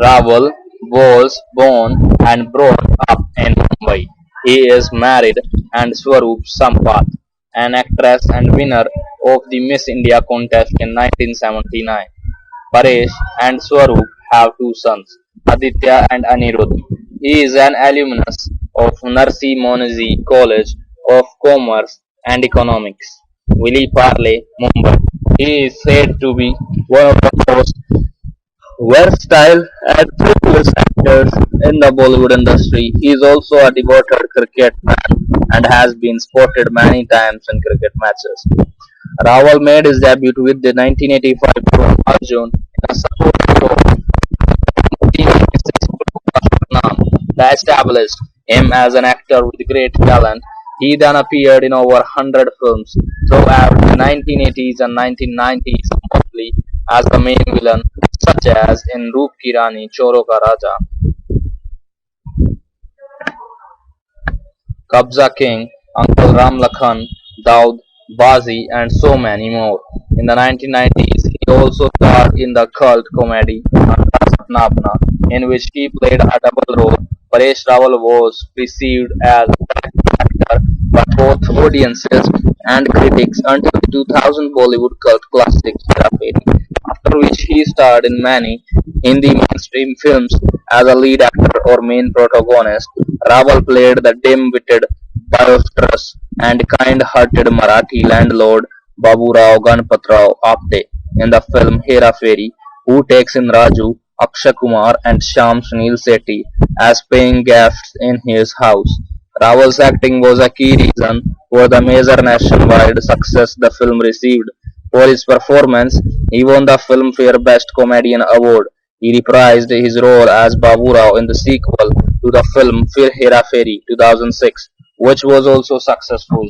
Rawal was born and brought up in Mumbai. He is married and Swaroop Sampath, an actress and winner of the Miss India contest in 1979. Paresh and Swaroop have two sons, Aditya and Anirudh. He is an alumnus of Narsi Monzi College of Commerce and Economics, Willy Parle, Mumbai. He is said to be one of the most versatile and fearless actors in the Bollywood industry. He is also a devoted cricket fan and has been spotted many times in cricket matches. Rawal made his debut with the 1985 film Arjun in a supporting role in 1996 that established him as an actor with great talent. He then appeared in over 100 films throughout the 1980s and 1990s, mostly as the main villain, such as in Roop Ki Rani, Choro Ka Raja, Kabza King, Uncle Ram Lakhan, Daud, Bazi, and so many more. In the 1990s, he also starred in the cult comedy Andaz Apna Apna, in which he played a double role. Paresh Rawal was perceived as a bad actor by both audiences and critics until the 2000 Bollywood cult classic Hera Fairy, after which he starred in many Hindi mainstream films as a lead actor or main protagonist. Rawal played the dim-witted, boisterous, and kind-hearted Marathi landlord Baburao Ganpatrao Apte in the film Hera Fairy, who takes in Raju, Akshay Kumar, and Shyam Sunil Sethi as paying guests in his house. Rawal's acting was a key reason for the major nationwide success the film received. For his performance, he won the Filmfare Best Comedian Award. He reprised his role as Babu Rao in the sequel to the film Fir Hera Fairy 2006, which was also successful.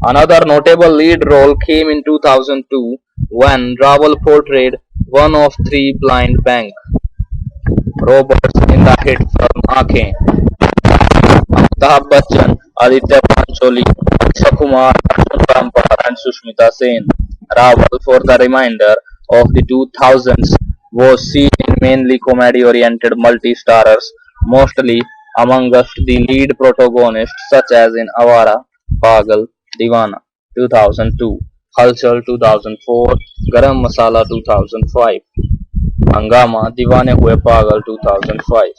Another notable lead role came in 2002 when Rawal portrayed one of three blind bank robbers in the hit film Aankhein. Amitabh Bachchan, Aditya Pancholi, Akshay Kumar, Arjun Rampal and Sushmita Sen. Rawal for the remainder of the 2000s was seen in mainly comedy-oriented multi-starrers, mostly amongst the lead protagonists such as in Awara, Pagal, Deewana 2002, Halchal 2004, Garam Masala 2005, Hangama Deewane Hue Pagal 2005.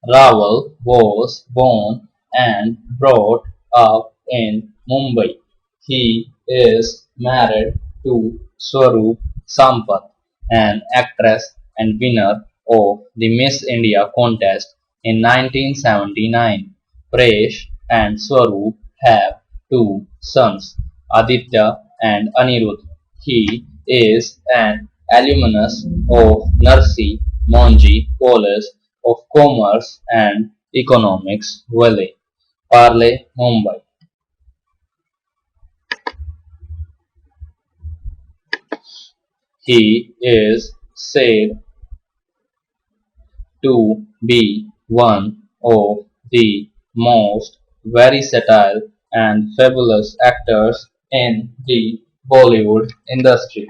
Rawal was born and brought up in Mumbai. He is married to Swaroop Sampath, an actress and winner of the Miss India contest in 1979. Presh and Swaroop have two sons, Aditya and Anirudh. He is an alumnus of Narsi Monji College of Commerce and Economics, Valley, Parle, Mumbai. He is said to be one of the most versatile and fabulous actors in the Bollywood industry.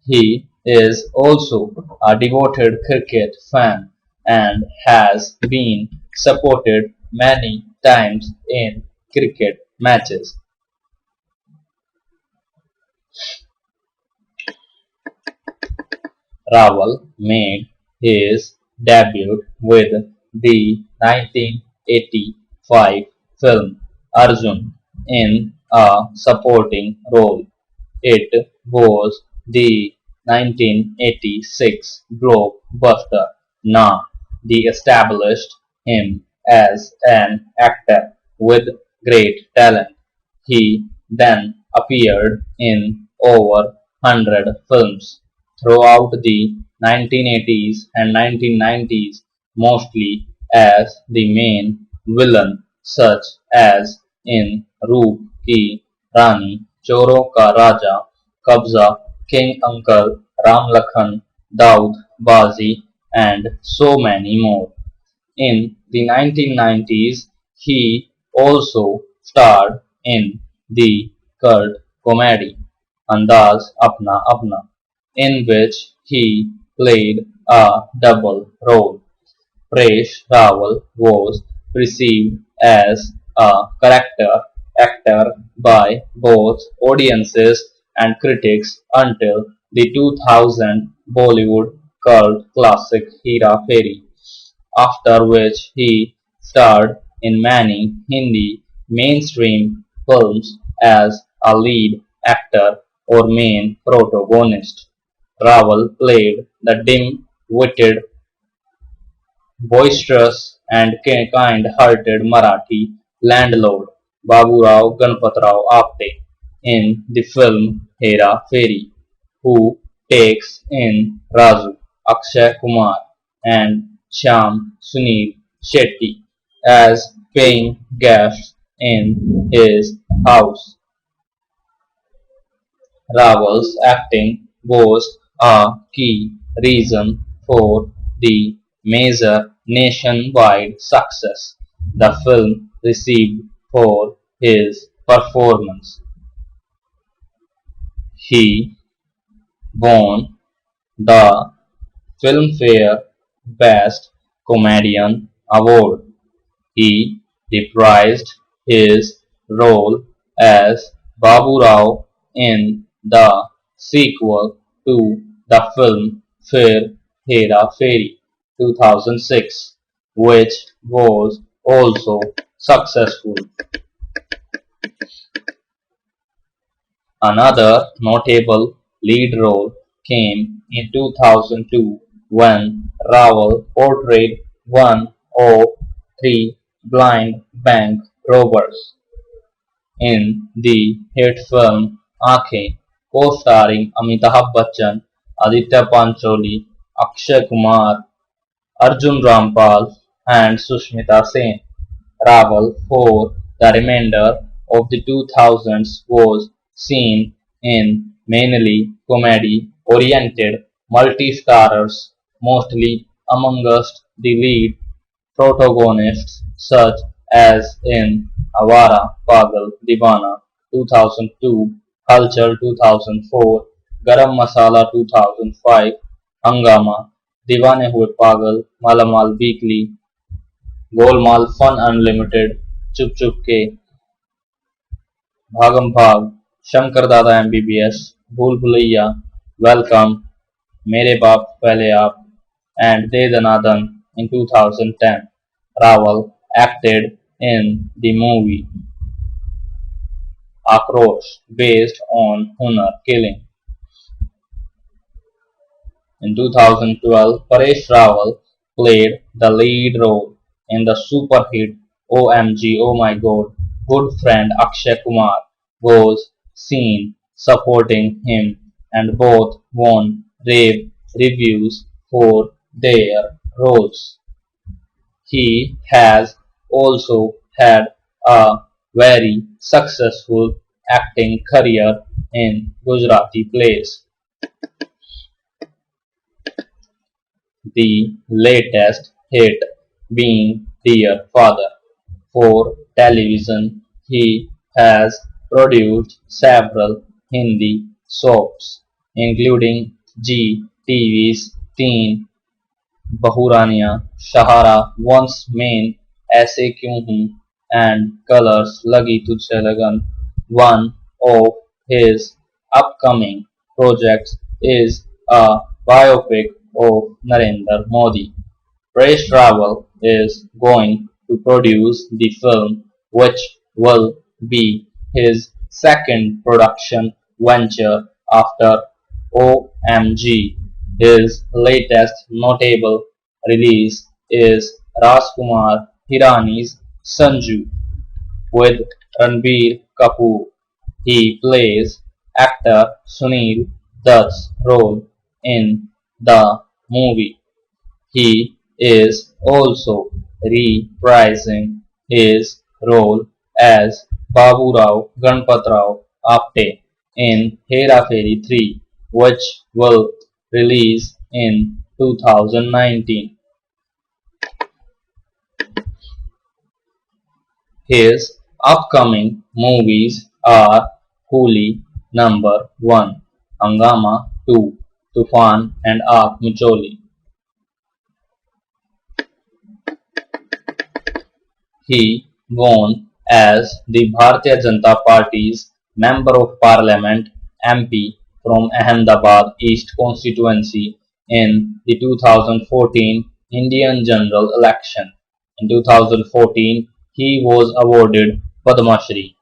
He is also a devoted cricket fan and has been supported many times in cricket matches. Rawal made his debut with the 1985 film Arjun in a supporting role. It was the 1986 blockbuster Na that established him as an actor with great talent. He then appeared in over 100 films throughout the 1980s and 1990s, mostly as the main villain, such as in Roop Ki Rani, Choro Ka Raja, Kabza, King Uncle, Ram Lakhan, Daud, Bazi, and so many more. In the 1990s, he also starred in the cult comedy Andaz Apna Apna, in which he played a double role. Presh Rawal was perceived as a character actor by both audiences and critics until the 2000 Bollywood cult classic Hera Fairy, after which he starred in many Hindi mainstream films as a lead actor or main protagonist. Rawal played the dim-witted, boisterous and kind-hearted Marathi landlord Baburao Ganpatrao Apte in the film Hera Fairy, who takes in Raju, Akshay Kumar, and Shyam Sunil Shetty as paying guests in his house. Rawal's acting was a key reason for the major nationwide success the film received for his performance. He won the Filmfare Best Comedian Award. He reprised his role as Babu Rao in the sequel to the film Fir Hera Fairy 2006, which was also successful. Another notable lead role came in 2002 when Rawal portrayed one of three blind bank robbers in the hit film Aankhein, co-starring Amitabh Bachchan, Aditya Pancholi, Akshay Kumar, Arjun Rampal, and Sushmita Sen. Rawal for the remainder of the 2000s was seen in mainly comedy-oriented multi-starrers, mostly amongst the lead protagonists such as in Awara Pagal Deewana 2002, Culture 2004, Garam Masala 2005, Hangama, Deewane Hue Pagal, Malamal Weekly, Golmaal fun unlimited Chup Chup के भागम भाग शंकर दादा MBBS भूल Bhulaiyaa welcome मेरे बाप पहले आप and De Danadan in 2010. Rawal acted in the movie Akrosh based on Hunar killing. In 2012, Paresh Rawal played the lead role in the super hit OMG Oh My God. Good friend Akshay Kumar was seen supporting him and both won rave reviews for their roles. He has also had a very successful acting career in Gujarati plays. The latest hit being Dear Father. For television, he has produced several Hindi soaps, including G TV's Teen Bahuraniya, Shahara Once Main, ऐसे क्यों हूँ and Colors Lagi Tujhse Lagan. One of his upcoming projects is a biopic of Narendra Modi. Paresh Rawal is going to produce the film, which will be his second production venture after OMG. His latest notable release is Rajkumar Hirani's Sanju with Ranbir Kapoor. He plays actor Sunil Dutt's role in the movie. He is also reprising his role as Baburao Ganpatrao Apte in Hera Fairy 3, which will release in 2019. His upcoming movies are Coolie Number 1, Hangama 2, Tufan and Aap Micholi. He won as the Bharatiya Janata Party's Member of Parliament MP from Ahmedabad East constituency in the 2014 Indian general election. In 2014, he was awarded Padma Shri.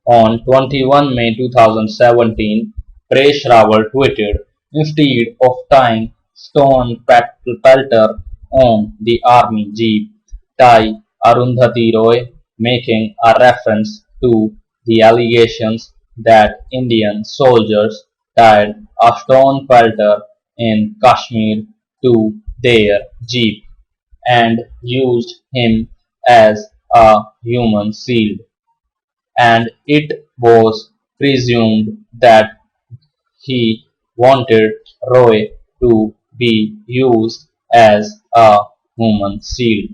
On 21 May 2017, Paresh Rawal tweeted, "Instead of tying stone pelter on the army jeep, tie Arundhati Roy," making a reference to the allegations that Indian soldiers tied a stone pelter in Kashmir to their jeep and used him as a human shield, and it was presumed that he wanted Roy to be used as a human shield.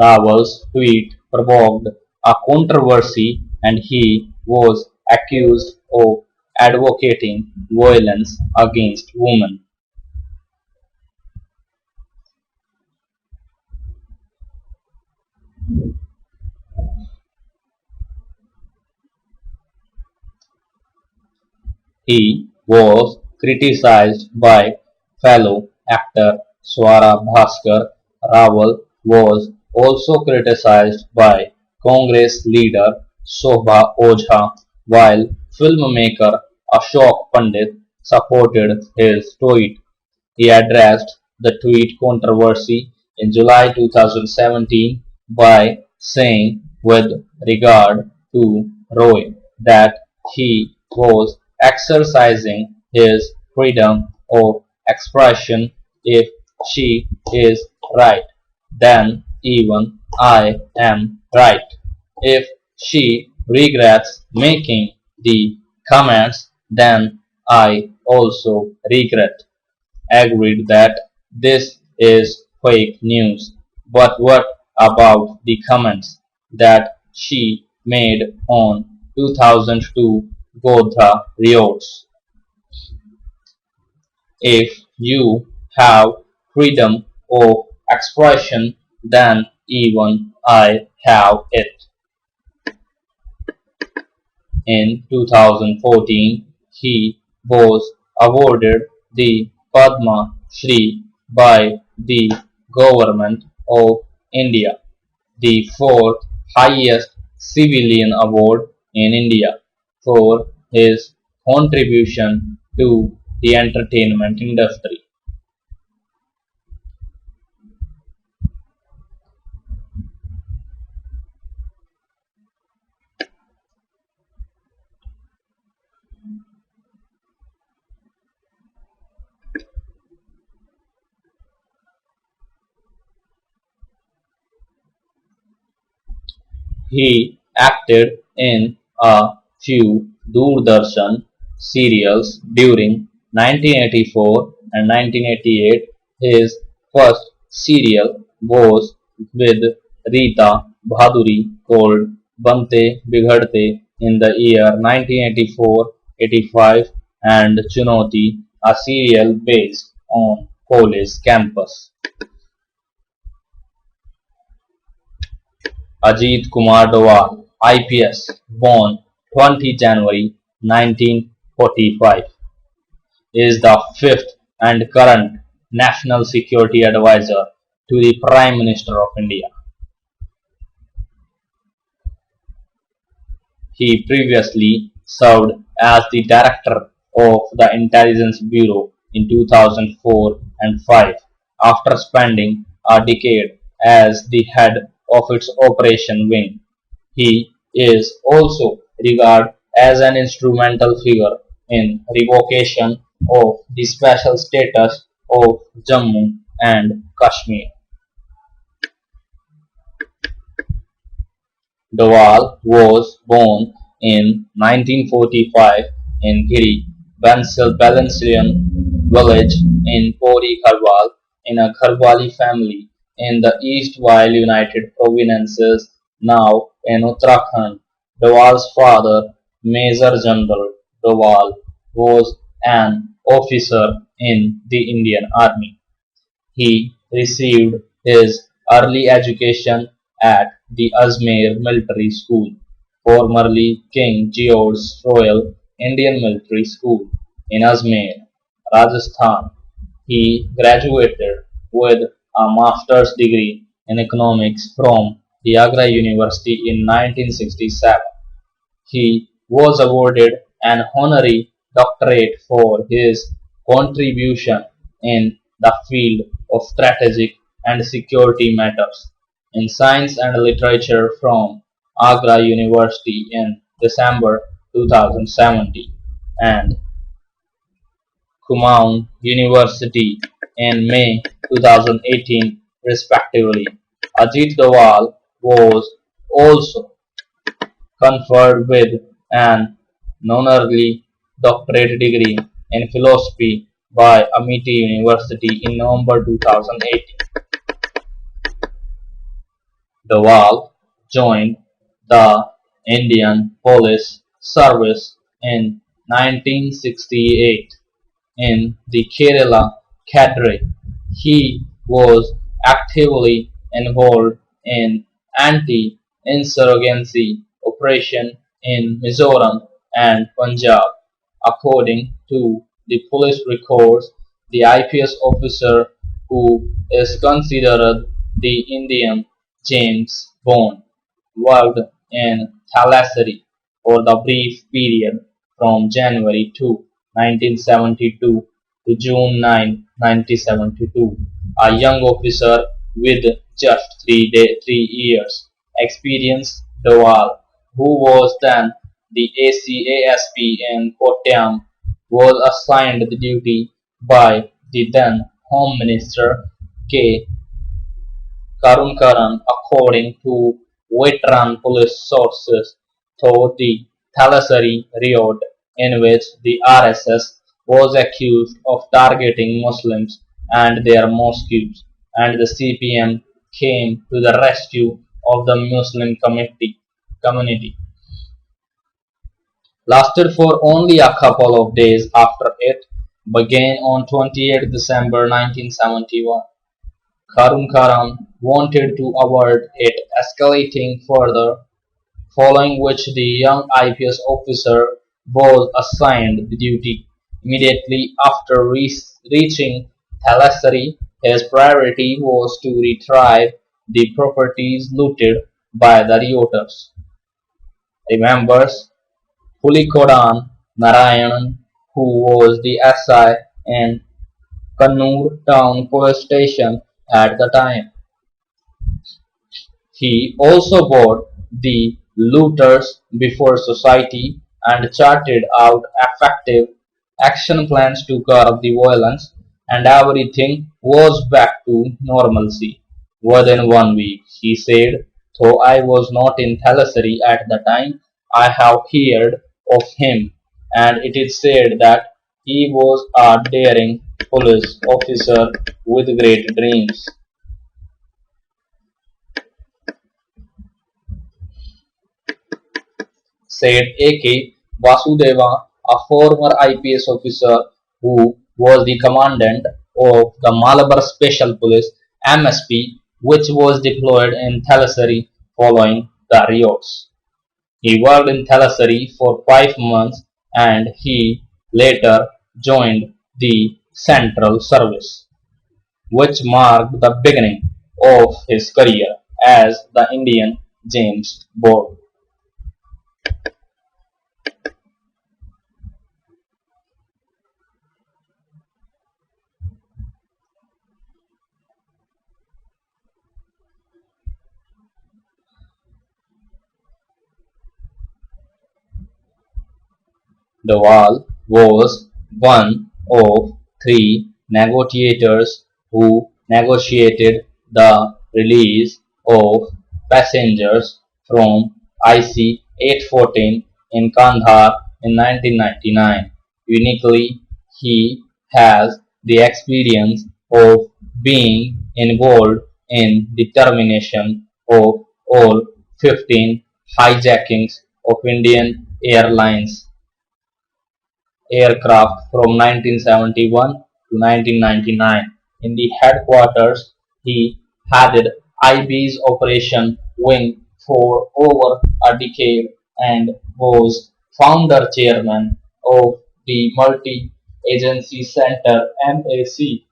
Rawal's tweet provoked a controversy and he was accused of advocating violence against women. He was criticized by Fellow actor Swara Bhaskar Rawal was also criticized by Congress leader Shobha Ojha, while filmmaker Ashok Pandit supported his tweet. He addressed the tweet controversy in July 2017 by saying, with regard to Roy, that he was exercising his freedom of expression. If she is right, then even I am right. If she regrets making the comments, then I also regret agreed that this is fake news. But what about the comments that she made on 2002 Godhra riots? If you have freedom of expression, then even I have it. In 2014, he was awarded the Padma Shri by the Government of India, the fourth highest civilian award in India, for his contribution to the entertainment industry. He acted in a few Doordarshan serials during 1984 and 1988. His first serial was with Rita Bhaduri called Bante Bigarte in the year 1984-85 and Chunoti, a serial based on college campus. Ajit Kumar Dawal, IPS, born 20 January 1945, is the fifth and current National Security Advisor to the Prime Minister of India. He previously served as the Director of the Intelligence Bureau in 2004 and 5, after spending a decade as the head of its operation wing. He is also regarded as an instrumental figure in revocation of the special status of Jammu and Kashmir. Dawal was born in 1945 in Giri Balancian village in Pori Gharwal in a Gharwali family in the East United Provinces, now in Uttarakhand. Dawal's father, Major General Dawal, was an officer in the Indian Army. He received his early education at the Ajmer Military School, formerly King George's Royal Indian Military School, in Ajmer, Rajasthan. He graduated with a master's degree in economics from the Agra University in 1967. He was awarded an honorary doctorate for his contribution in the field of strategic and security matters in science and literature from Agra University in December 2017 and Kumaon University in May 2018 respectively. Ajit Doval was also conferred with an honorary doctorate degree in philosophy by Amity University in November 2018. Dawal joined the Indian Police Service in 1968 in the Kerala cadre. He was actively involved in anti-insurgency operation in Mizoram and Punjab. According to the police records, the IPS officer who is considered the Indian James Bond, worked in Thalassery for the brief period from January 2, 1972 to June 9, 1972, a young officer with just 3 years experience. Dawal, who was then the ACASP in Kottayam, was assigned the duty by the then Home Minister K. Karunkaran, according to veteran police sources, to the Thalassery riot in which the RSS was accused of targeting Muslims and their mosques, and the CPM came to the rescue of the community. Lasted for only a couple of days after it began on 28 December 1971. Karunkaran wanted to avoid it escalating further, following which the young IPS officer was assigned the duty. Immediately after reaching Thalassery, his priority was to retrieve the properties looted by the rioters. Remembers Pulikodan Narayanan, who was the SI in Kannur town police station at the time. He also brought the looters before society and charted out effective action plans to curb the violence, and everything was back to normalcy within 1 week. He said, though I was not in Thalassery at the time, I have heard of him, and it is said that he was a daring police officer with great dreams. Said A.K. Vasudeva, a former IPS officer who was the commandant of the Malabar Special Police (MSP), which was deployed in Thalassery following the riots. He worked in Thalassery for 5 months and he later joined the Central Service, which marked the beginning of his career as the Indian James Bond. Dawal was one of three negotiators who negotiated the release of passengers from IC-814 in Kandahar in 1999. Uniquely, he has the experience of being involved in the termination of all 15 hijackings of Indian Airlines aircraft from 1971 to 1999. In the headquarters, he headed IB's operation wing for over a decade and was founder chairman of the Multi-Agency Center MAC,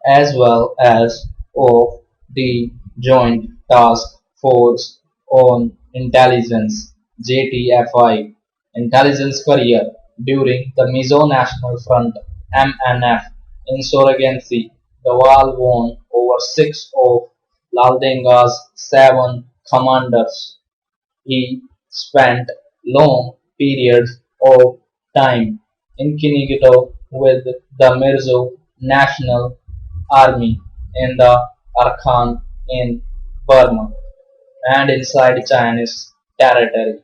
as well as of the Joint Task Force on Intelligence (JTFI) intelligence career during the Mizo National Front (MNF) insurgency. Dawal won over six of Laldenga's seven commanders. He spent long periods of time incognito with the Mirzo National Army in the Arkhan in Burma and inside Chinese territory.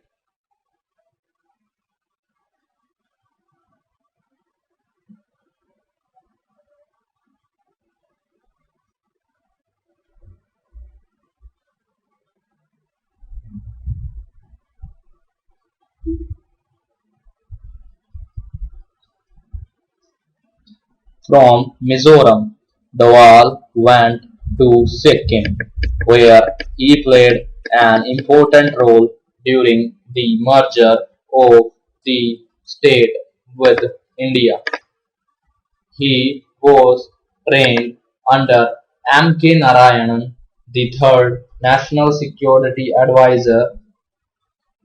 From Mizoram, Dawal went to Sikkim, where he played an important role during the merger of the state with India. He was trained under M.K. Narayanan, the third National Security Advisor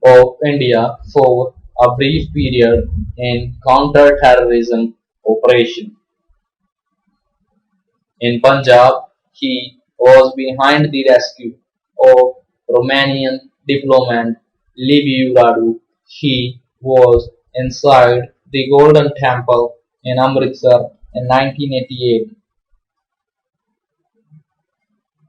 of India for a brief period in counter-terrorism operation. In Punjab, he was behind the rescue of Romanian diplomat Liviu Radu. He was inside the Golden Temple in Amritsar in 1988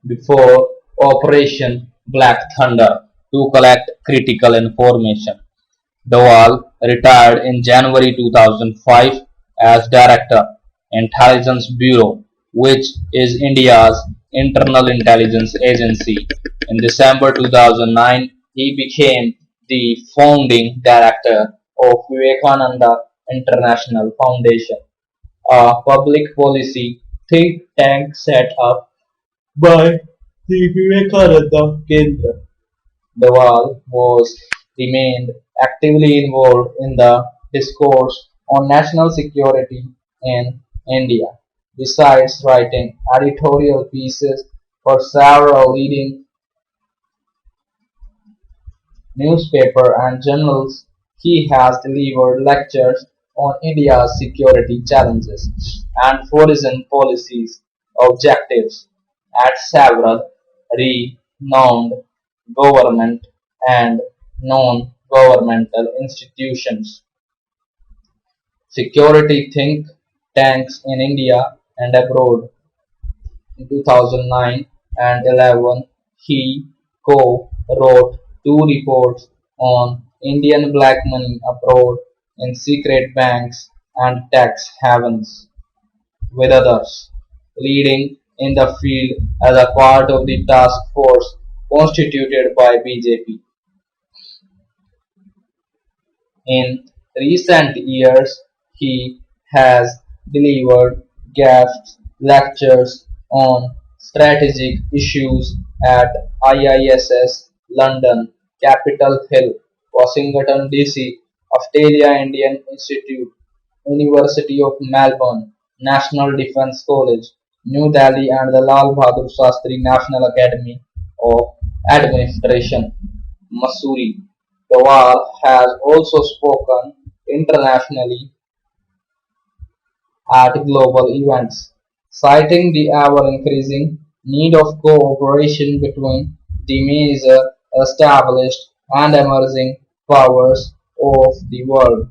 before Operation Black Thunder to collect critical information. Dawal retired in January 2005 as Director, Intelligence Bureau, which is India's internal intelligence agency. In December 2009, he became the founding director of Vivekananda International Foundation, a public policy think tank set up by the Vivekananda Kendra. Dawal was remained actively involved in the discourse on national security in India, besides writing editorial pieces for several leading newspapers and journals. He has delivered lectures on India's security challenges and foreign policies objectives at several renowned government and non-governmental institutions, security think tanks in India and abroad. In 2009 and 11, he co-wrote two reports on Indian black money abroad in secret banks and tax havens, with others, leading in the field as a part of the task force constituted by BJP. In recent years, he has delivered guest lectures on strategic issues at IISS London, Capitol Hill, Washington DC, Australia Indian Institute, University of Melbourne, National Defence College, New Delhi and the Lal Bahadur Shastri National Academy of Administration, Missouri. Dawal has also spoken internationally at global events, citing the ever-increasing need of cooperation between the major established and emerging powers of the world.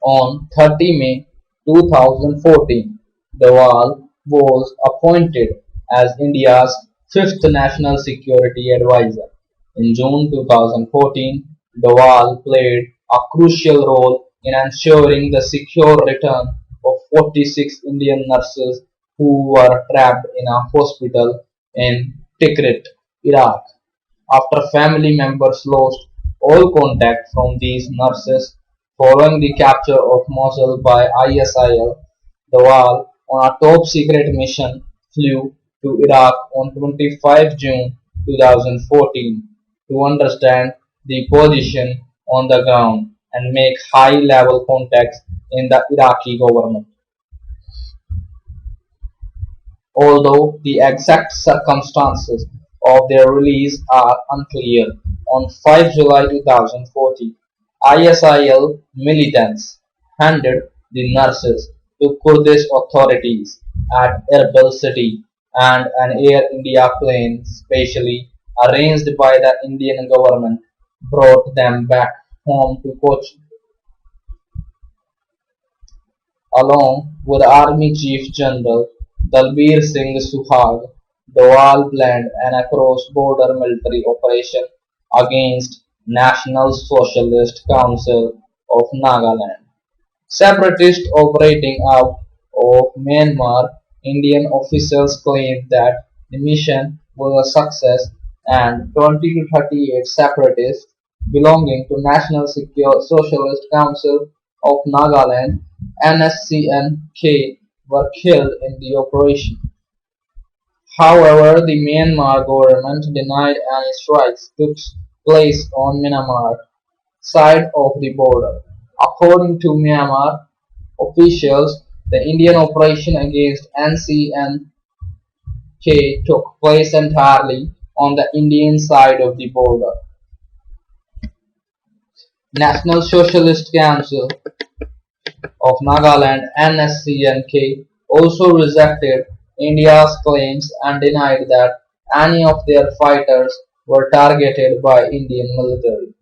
On 30 May 2014, Dawal was appointed as India's fifth National Security Advisor. In June 2014, Dawal played a crucial role in ensuring the secure return of 46 Indian nurses who were trapped in a hospital in Tikrit, Iraq. After family members lost all contact from these nurses following the capture of Mosul by ISIL, Dawal, on a top secret mission, flew to Iraq on 25 June 2014 to understand the position on the ground and make high level contacts in the Iraqi government. Although the exact circumstances of their release are unclear, on 5 July 2014, ISIL militants handed the nurses to Kurdish authorities at Erbil city, and an Air India plane specially arranged by the Indian government brought them back home to Kochi. Along with Army Chief General Dalbir Singh Suhag, Dawal planned an across-border military operation against National Socialist Council of Nagaland. Separatists operating out of Myanmar, Indian officials claimed that the mission was a success and 20 to 38 separatists belonging to National Socialist Council of Nagaland (NSCN-K) were killed in the operation. However, the Myanmar government denied any strikes took place on Myanmar side of the border. According to Myanmar officials, the Indian operation against NCN took place entirely on the Indian side of the border. National Socialist Council of Nagaland (NSCN-K) also rejected India's claims and denied that any of their fighters were targeted by Indian military.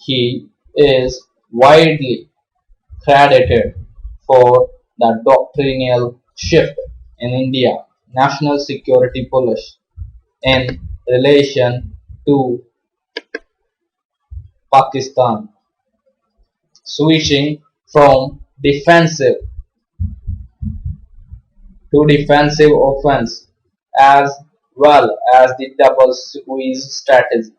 He is widely credited for the doctrinal shift in India national security policy in relation to Pakistan, switching from defensive to defensive offense as well as the double squeeze strategy.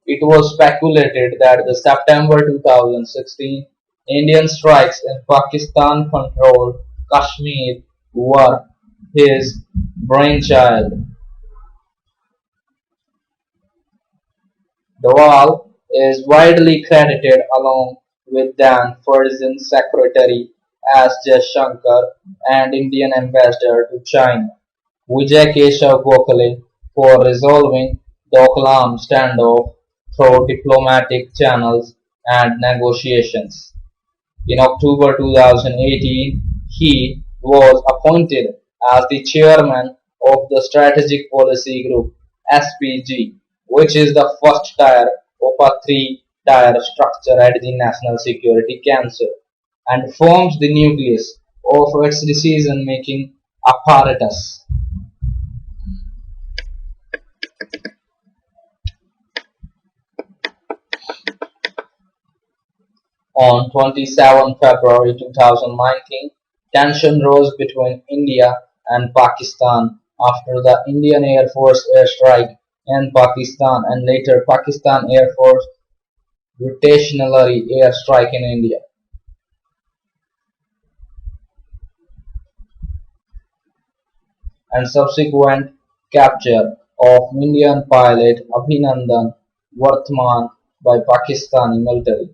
It was speculated that the September 2016 Indian strikes in Pakistan-controlled Kashmir were his brainchild. Dawal is widely credited along with then Foreign Secretary S. Jaishankar and Indian Ambassador to China, Vijay Keshav Gokhale, for resolving the Doklam standoff through diplomatic channels and negotiations. In October 2018, he was appointed as the chairman of the Strategic Policy Group (SPG), which is the first tier of a three-tier structure at the National Security Council and forms the nucleus of its decision-making apparatus. On 27 February 2019, tension rose between India and Pakistan after the Indian Air Force airstrike in Pakistan and later Pakistan Air Force retaliatory airstrike in India, and subsequent capture of Indian pilot Abhinandan Vartman by Pakistani military.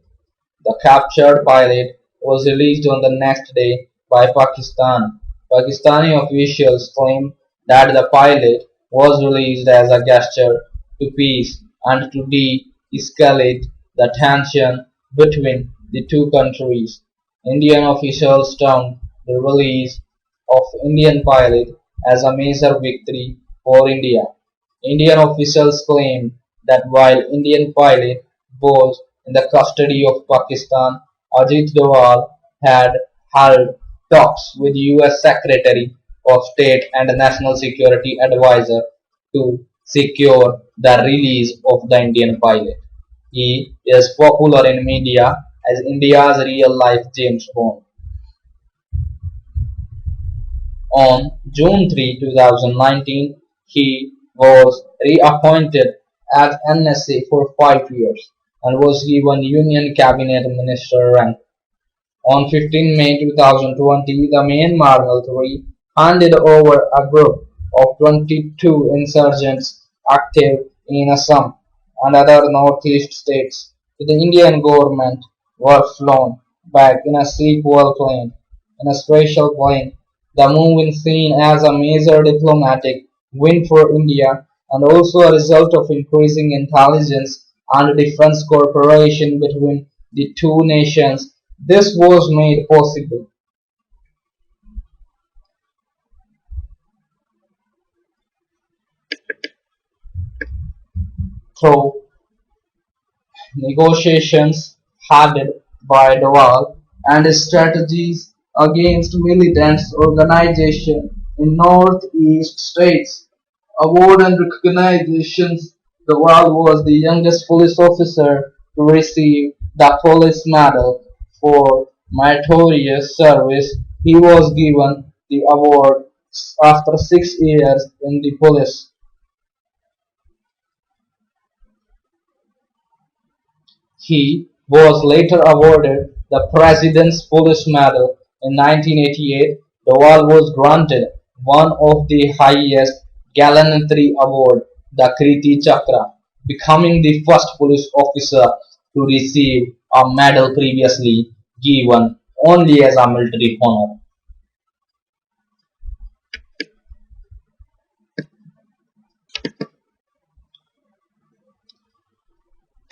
The captured pilot was released on the next day by Pakistan. Pakistani officials claim that the pilot was released as a gesture to peace and to de-escalate the tension between the two countries. Indian officials termed the release of Indian pilot as a major victory for India. Indian officials claimed that while Indian pilot was in the custody of Pakistan, Ajit Doval had held talks with US Secretary of State and National Security Advisor to secure the release of the Indian pilot. He is popular in media as India's real-life James Bond. On June 3, 2019, he was reappointed as NSA for 5 years and was given Union Cabinet Minister rank. On 15 May 2020, the Myanmar military handed over a group of 22 insurgents active in Assam and other northeast states to the Indian government were flown back in a special plane. The move is seen as a major diplomatic win for India and also a result of increasing intelligence and defense cooperation between the two nations. This was made possible through negotiations headed by Dawal and strategies against militant organizations in northeast states. Award and recognitions. Dawal was the youngest police officer to receive the Police Medal for meritorious service. He was given the award after 6 years in the police. He was later awarded the President's Police Medal in 1988. Dawal was granted one of the highest gallantry award, the Kriti Chakra, becoming the first police officer to receive a medal previously given only as a military honor.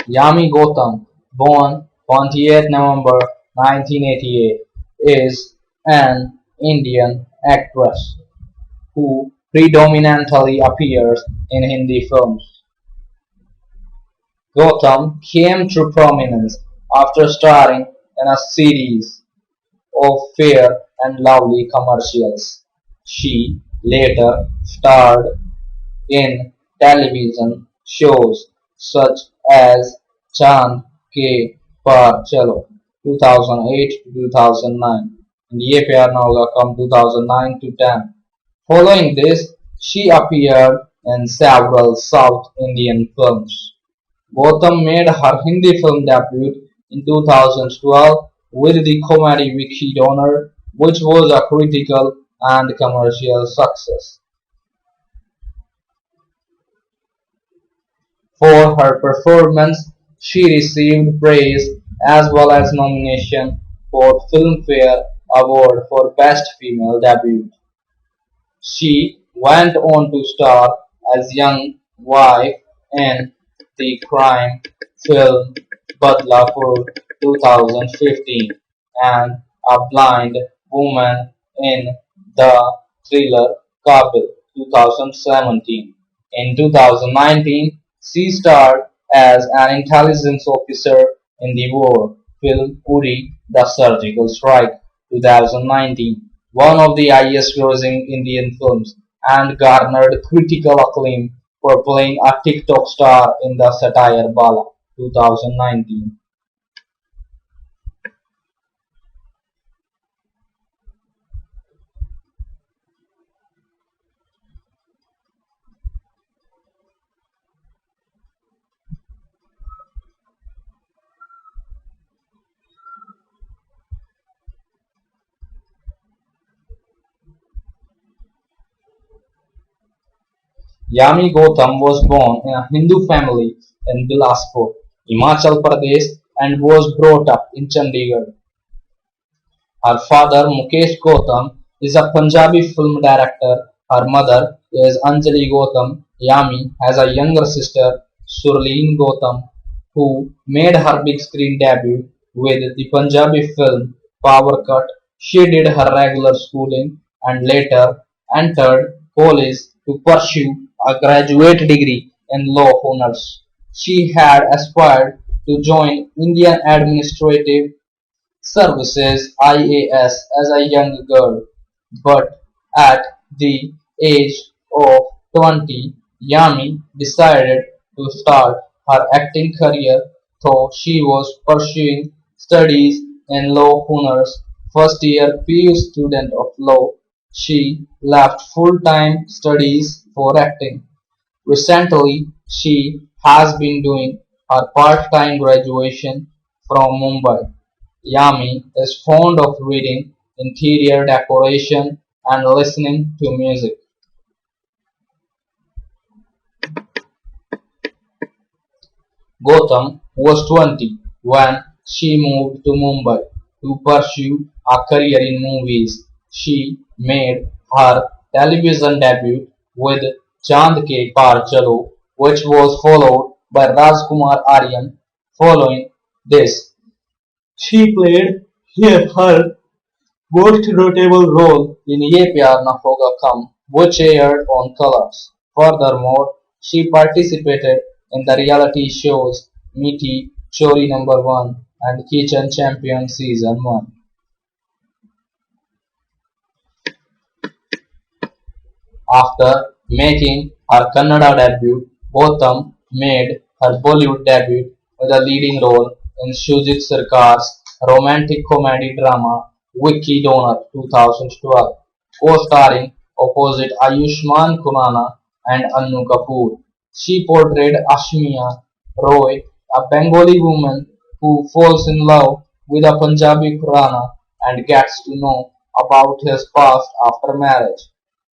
Yami Gautam, born 28 November 1988, is an Indian actress who predominantly appears in Hindi films. Gautam came to prominence after starring in a series of Fair and Lovely commercials. She later starred in television shows such as Chand Ke Par Chalo 2008 to 2009 and Ye Pyar Na Hoga Kam 2009 to 10. Following this, she appeared in several South Indian films. Gautam made her Hindi film debut in 2012 with the comedy Vicky Donor, which was a critical and commercial success. For her performance, she received praise as well as nomination for Filmfare Award for Best Female Debut. She went on to star as young wife in the crime film Badlapur 2015 and a blind woman in the thriller Kabil 2017. In 2019, she starred as an intelligence officer in the war film Uri the Surgical Strike 2019, one of the highest grossing Indian films, and garnered critical acclaim for playing a TikTok star in the satire Bala 2019. Yami Gautam was born in a Hindu family in Bilaspur, Himachal Pradesh and was brought up in Chandigarh. Her father, Mukesh Gautam, is a Punjabi film director. Her mother is Anjali Gautam. Yami has a younger sister, Surleen Gautam, who made her big screen debut with the Punjabi film Power Cut. She did her regular schooling and later entered college to pursue a graduate degree in law honors. She had aspired to join Indian Administrative Services (IAS) as a young girl, but at the age of 20, Yami decided to start her acting career though she was pursuing studies in law honors. First year PU student of law, she left full-time studies for acting. Recently, she has been doing her part-time graduation from Mumbai. Yami is fond of reading, interior decoration, and listening to music. Gautam was 20 when she moved to Mumbai to pursue a career in movies. She made her television debut with Chand Ke Par Chalo, which was followed by Rajkumar Aryan. Following this, she played her most notable role in Ye Pyar Na Hoga Kam, which aired on Colors. Furthermore, she participated in the reality shows Meaty, Chori Number 1 and Kitchen Champion Season 1. After Making her Kannada debut, Gautam made her Bollywood debut with a leading role in Shujit Sarkar's romantic comedy drama Vicky Donor 2012, co-starring opposite Ayushmann Khurrana and Annu Kapoor. She portrayed Ashmiya Roy, a Bengali woman who falls in love with a Punjabi Khurrana and gets to know about his past after marriage.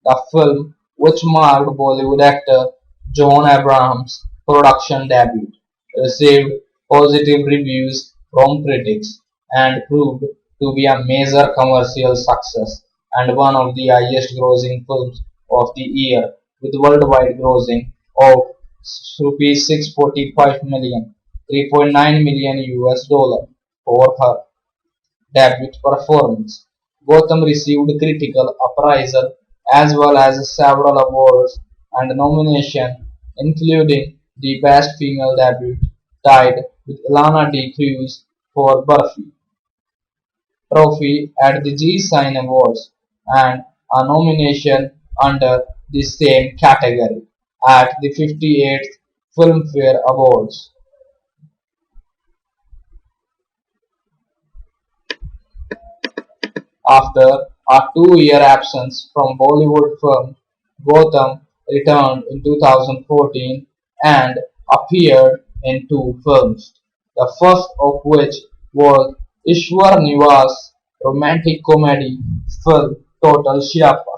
The film, which marked Bollywood actor John Abraham's production debut, received positive reviews from critics and proved to be a major commercial success and one of the highest grossing films of the year with worldwide grossing of rupees 645 million, 3.9 million US dollar for her debut performance. Gautam received critical appraisal as well as several awards and nominations, including the Best Female Debut, tied with Ilana D. Cruz for Burfi Trophy at the G Sign Awards, and a nomination under the same category at the 58th Filmfare Awards. After a two-year absence from Bollywood film, Gautam returned in 2014 and appeared in two films, the first of which was Ishwar Niwas' romantic comedy film Total Shyapa.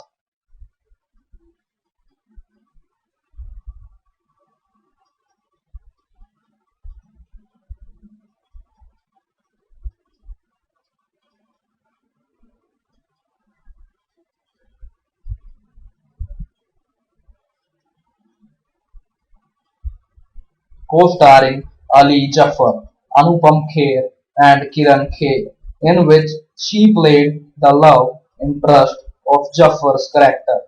Co-starring Ali Jafar, Anupam Kher and Kiran Kher, in which she played the love interest of Jafar's character.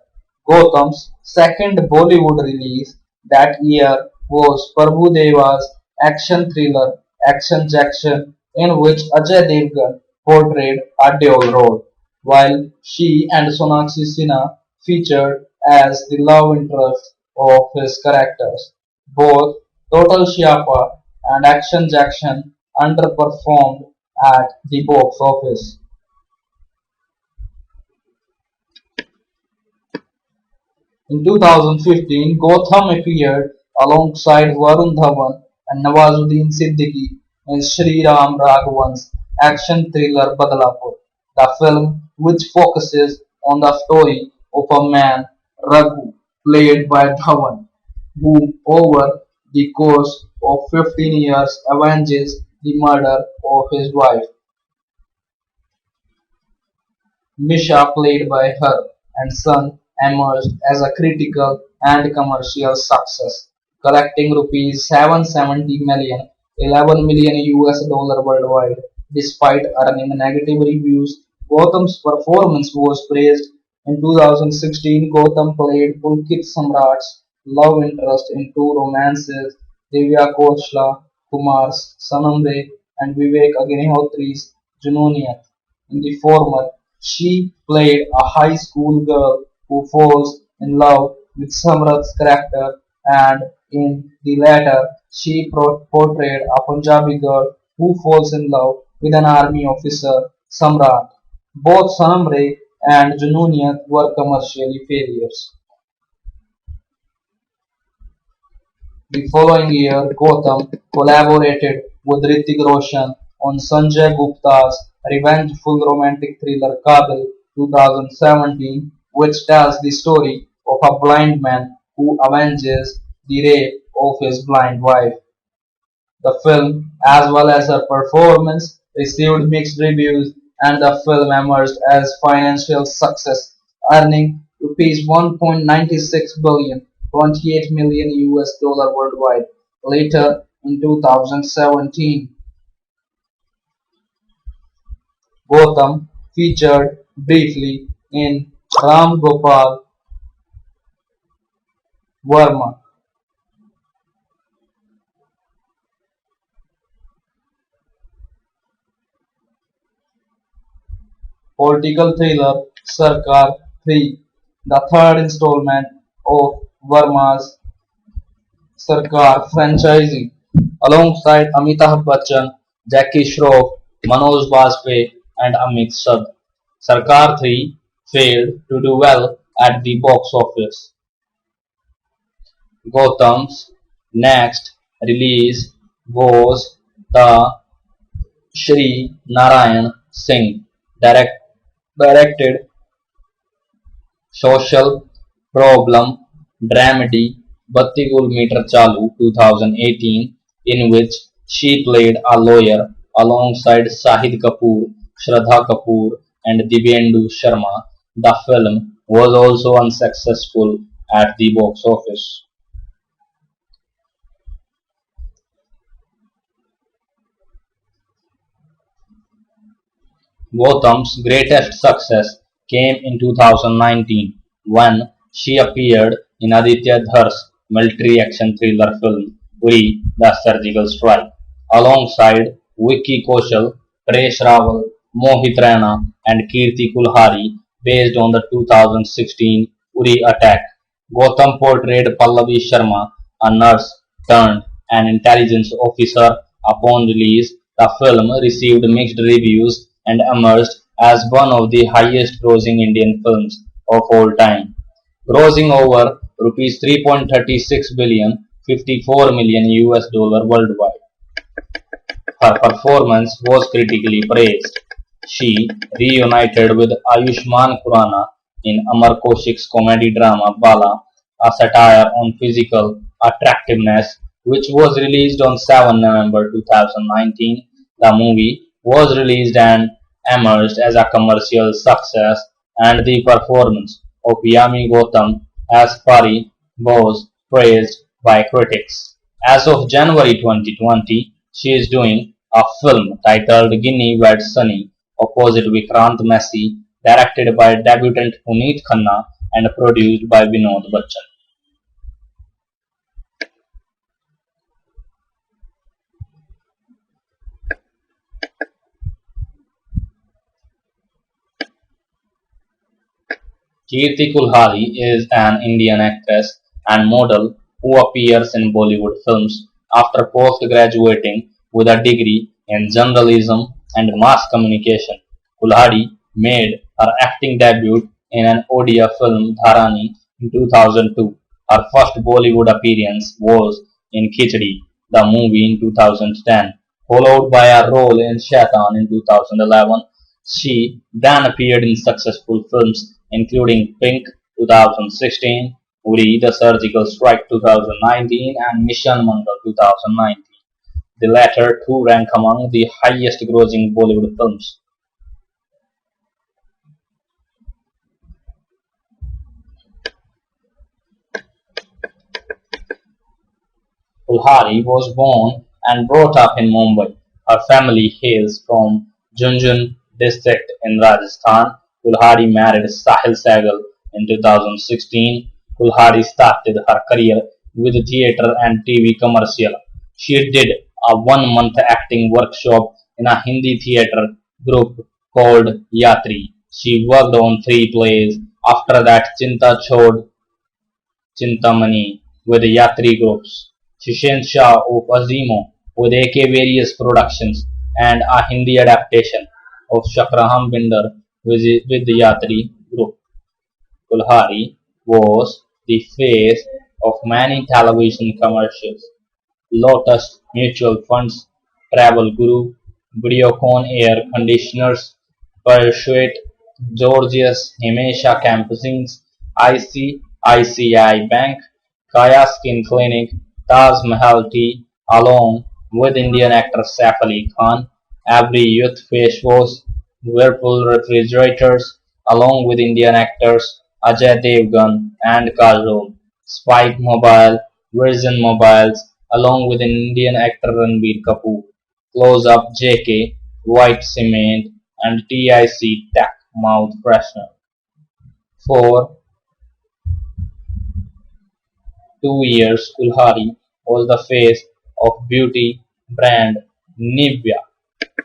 Gautam's second Bollywood release that year was Prabhu Deva's action thriller Action Jackson, in which Ajay Devgan portrayed a dual role, while she and Sonakshi Sinha featured as the love interest of his characters. Both Total Shyapa and Action Jackson underperformed at the box office. In 2015, Gautam appeared alongside Varun Dhawan and Nawazuddin Siddiqui in Sri Ram Raghavan's action thriller Badlapur. The film, which focuses on the story of a man, Raghu, played by Dhawan, who over the course of 15 years avenges the murder of his wife. Misha, played by her, and Son emerged as a critical and commercial success, collecting rupees 770 million, 11 million US dollar worldwide. Despite earning negative reviews, Gautam's performance was praised. In 2016, Gautam played Pulkit Samrat's love interest in two romances, Divya Kaushal Kumar's Sanam Re and Vivek Agnihotri's Jununiyat. In the former, she played a high school girl who falls in love with Samrat's character, and in the latter, she portrayed a Punjabi girl who falls in love with an army officer, Samrat. Both Sanam Re and Jununiyat were commercially failures. The following year, Gautam collaborated with Hrithik Roshan on Sanjay Gupta's revengeful romantic thriller Kabil 2017, which tells the story of a blind man who avenges the rape of his blind wife. The film, as well as her performance, received mixed reviews, and the film emerged as financial success, earning rupees 1.96 billion, 28 million US dollar worldwide. Later, in 2017, Gautam featured briefly in Ram Gopal Verma political thriller Sarkar 3, the third installment of Verma's Sarkar franchisee alongside Amitabh Bachchan, Jackie Shroff, Manoj Bajpayee and Amit Sad. Sarkar 3 failed to do well at the box office. Gautam's next release was the Shri Narayan Singh directed social problem dramedy Batti Gul Meter Chalu 2018 in which she played a lawyer alongside Shahid Kapoor, Shraddha Kapoor and Dibyendu Sharma. The film was also unsuccessful at the box office. Gautam's greatest success came in 2019 when she appeared in Aditya Dhar's military action thriller film Uri the Surgical Strike alongside Vicky Kaushal, Paresh Rawal, Mohit Raina and Kirti Kulhari based on the 2016 Uri attack. Gautam portrayed Pallavi Sharma, a nurse turned an intelligence officer. Upon release, the film received mixed reviews and emerged as one of the highest grossing Indian films of all time, grossing over rupees 3.36 billion, 54 million US dollar worldwide. Her performance was critically praised. She reunited with Ayushmann Khurrana in Amar Kaushik's comedy drama Bala, a satire on physical attractiveness, which was released on 7 November 2019. The movie was released and emerged as a commercial success, and the performance of Yami Gautam as Pari was praised by critics. As of January 2020, she is doing a film titled Ginny Wed Sunny opposite Vikrant Messi, directed by debutant Puneet Khanna and produced by Vinod Bachchan. Kirti Kulhari is an Indian actress and model who appears in Bollywood films after post-graduating with a degree in journalism and mass communication. Kulhari made her acting debut in an Odia film Dharani in 2002. Her first Bollywood appearance was in Khichdi, the movie in 2010, followed by a role in Shaitan in 2011. She then appeared in successful films including Pink 2016, Uri the Surgical Strike 2019, and Mission Mangal 2019. The latter two rank among the highest grossing Bollywood films. Kulhari was born and brought up in Mumbai. Her family hails from Junjun district in Rajasthan. Kulhari married Sahil Sehgal in 2016. Kulhari started her career with theatre and TV commercial. She did a 1 month acting workshop in a Hindi theatre group called Yatri. She worked on 3 plays. After that, Chinta Chod Chintamani with Yatri groups, Shishen Shah of Azimo with AK Various Productions, and a Hindi adaptation of Shakraham Binder with the Yatri group. Kulhari was the face of many television commercials. Lotus Mutual Funds, Travel Guru, Videocon Air Conditioners, Persuade, Georgius Himesha Campusings, ICICI Bank, Kaya Skin Clinic, Taj Mahal Tea, along with Indian actor Saif Ali Khan, Every Youth Face Wash, Whirlpool Refrigerators, along with Indian actors Ajay Devgan and Kajol, Spike Mobile, Virgin Mobiles, along with Indian actor Ranbir Kapoor, Close Up JK, White Cement, and TIC Tech Mouth Freshener. For 2 years, Kulhari was the face of beauty brand Nivea,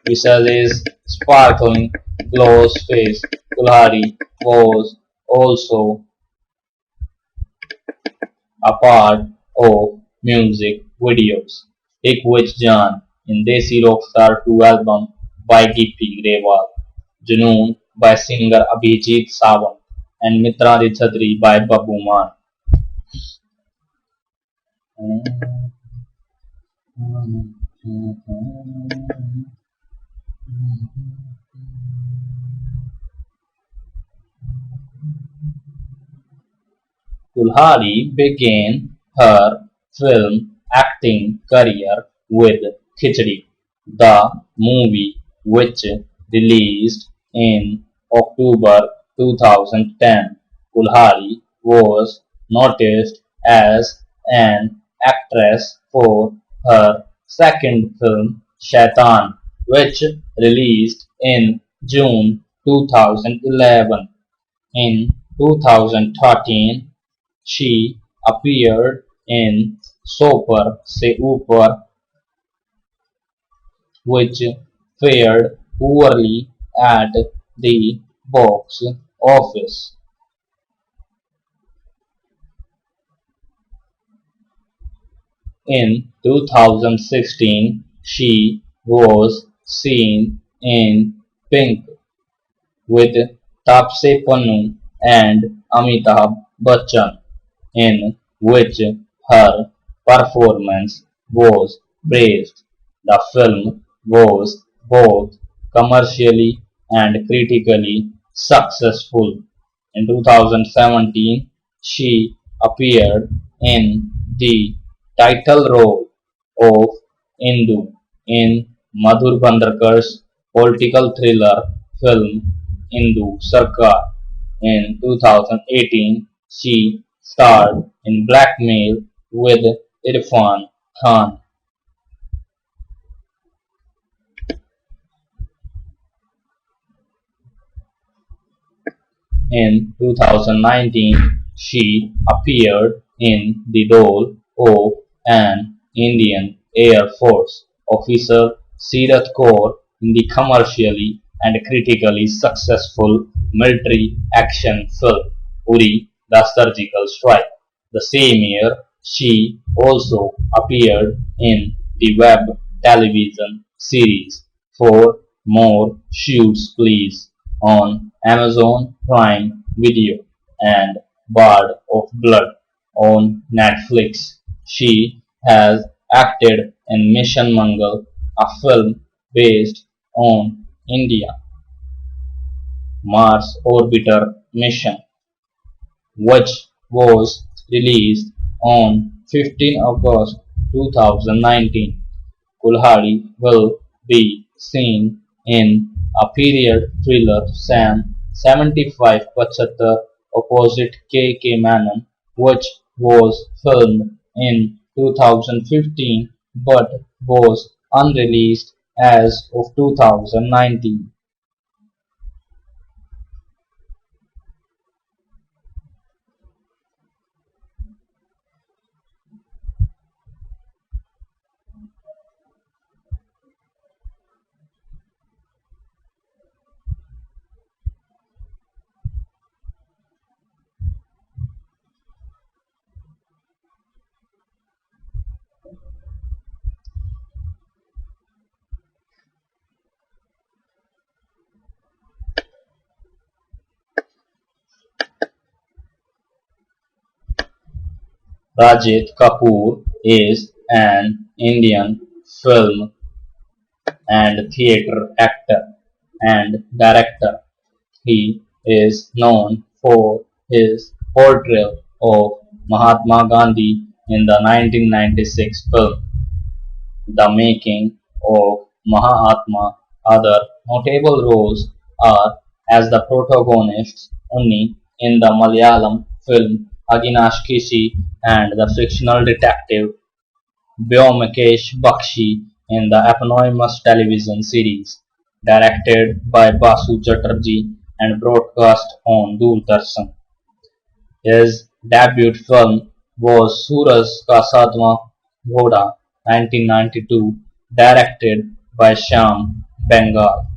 Visage's sparkling gloss face. Kulhari was also a part of music videos. एक विच जान in Desi Rockstar 2 album by Gippy Grewal, Junoon by singer Abhijit Sawant, and Mitra Di Chhatri by Babu Man. Kulhari began her film acting career with Khichdi, the movie which released in October 2010. Kulhari was noticed as an actress for her second film Shaitan, which released in June 2011. In 2013, she appeared in Super Se Upar, which fared poorly at the box office. In 2016, she was seen in Pink with Taapsee Pannu and Amitabh Bachchan, in which her performance was praised. The film was both commercially and critically successful. In 2017, she appeared in the title role of Indu in Madhur Bhandarkar's political thriller film Indu Sarkar. In 2018, she starred in Blackmail with Irfan Khan. In 2019, she appeared in the role of an Indian Air Force officer Sirat Kaur in the commercially and critically successful military action film Uri the Surgical Strike. The same year, she also appeared in the web television series For More Shoots Please on Amazon Prime Video and Bard of Blood on Netflix. She has acted in Mission Mangal, a film based on India Mars Orbiter mission, which was released on 15 August 2019. Kulhari will be seen in a period thriller Sam 7575 opposite K. K. Menon, which was filmed in 2015 but was unreleased as of 2019. Rajat Kapoor is an Indian film and theatre actor and director. He is known for his portrayal of Mahatma Gandhi in the 1996 film The Making of Mahatma. Other notable roles are as the protagonist Unni in the Malayalam film Aginash Kishi and the fictional detective Byomakesh Bakshi in the eponymous television series, directed by Basu Chatterjee and broadcast on Doordarshan. His debut film was Suraj Ka Satwaं Ghoda (1992), directed by Shyam Bengal.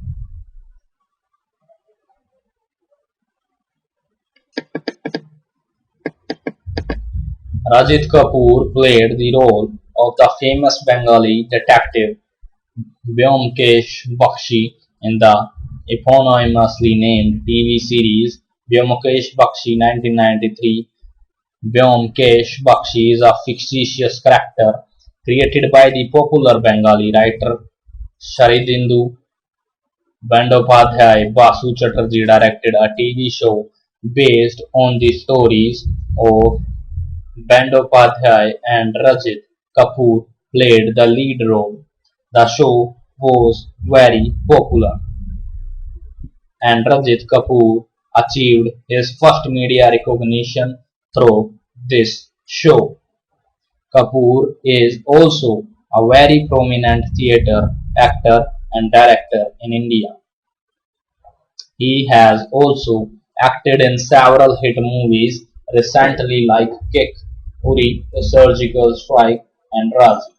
Rajit Kapoor played the role of the famous Bengali detective Vyomkesh Bakshi in the eponymously named TV series Vyomkesh Bakshi 1993. Vyomkesh Bakshi is a fictitious character created by the popular Bengali writer Sharidindu Bandyopadhyay. Basu Chatterjee directed a TV show based on the stories of Bandyopadhyay and Rajit Kapoor played the lead role. The show was very popular, and Rajit Kapoor achieved his first media recognition through this show. Kapoor is also a very prominent theatre actor and director in India. He has also acted in several hit movies recently like Kick, Uri, The Surgical Strike, and Razi.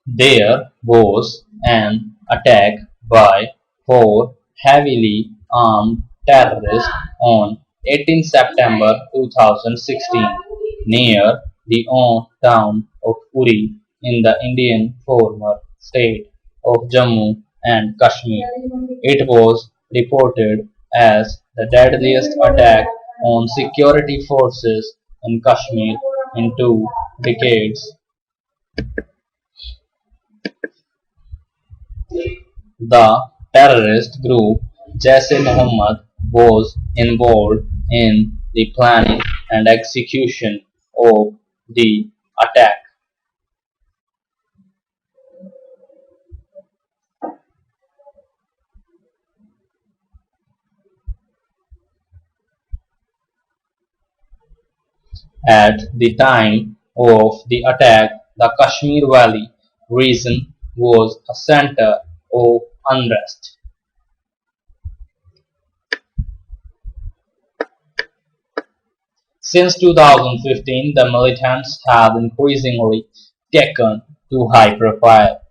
There was an attack by four heavily armed terrorists on 18 September 2016 near the town of Uri in the Indian former state of Jammu and Kashmir. It was reported as the deadliest attack on security forces in Kashmir in 2 decades. The terrorist group Jaish-e-Mohammed was involved in the planning and execution of the attack. At the time of the attack, the Kashmir Valley region was a center of unrest. Since 2015, the militants have increasingly taken to high profile,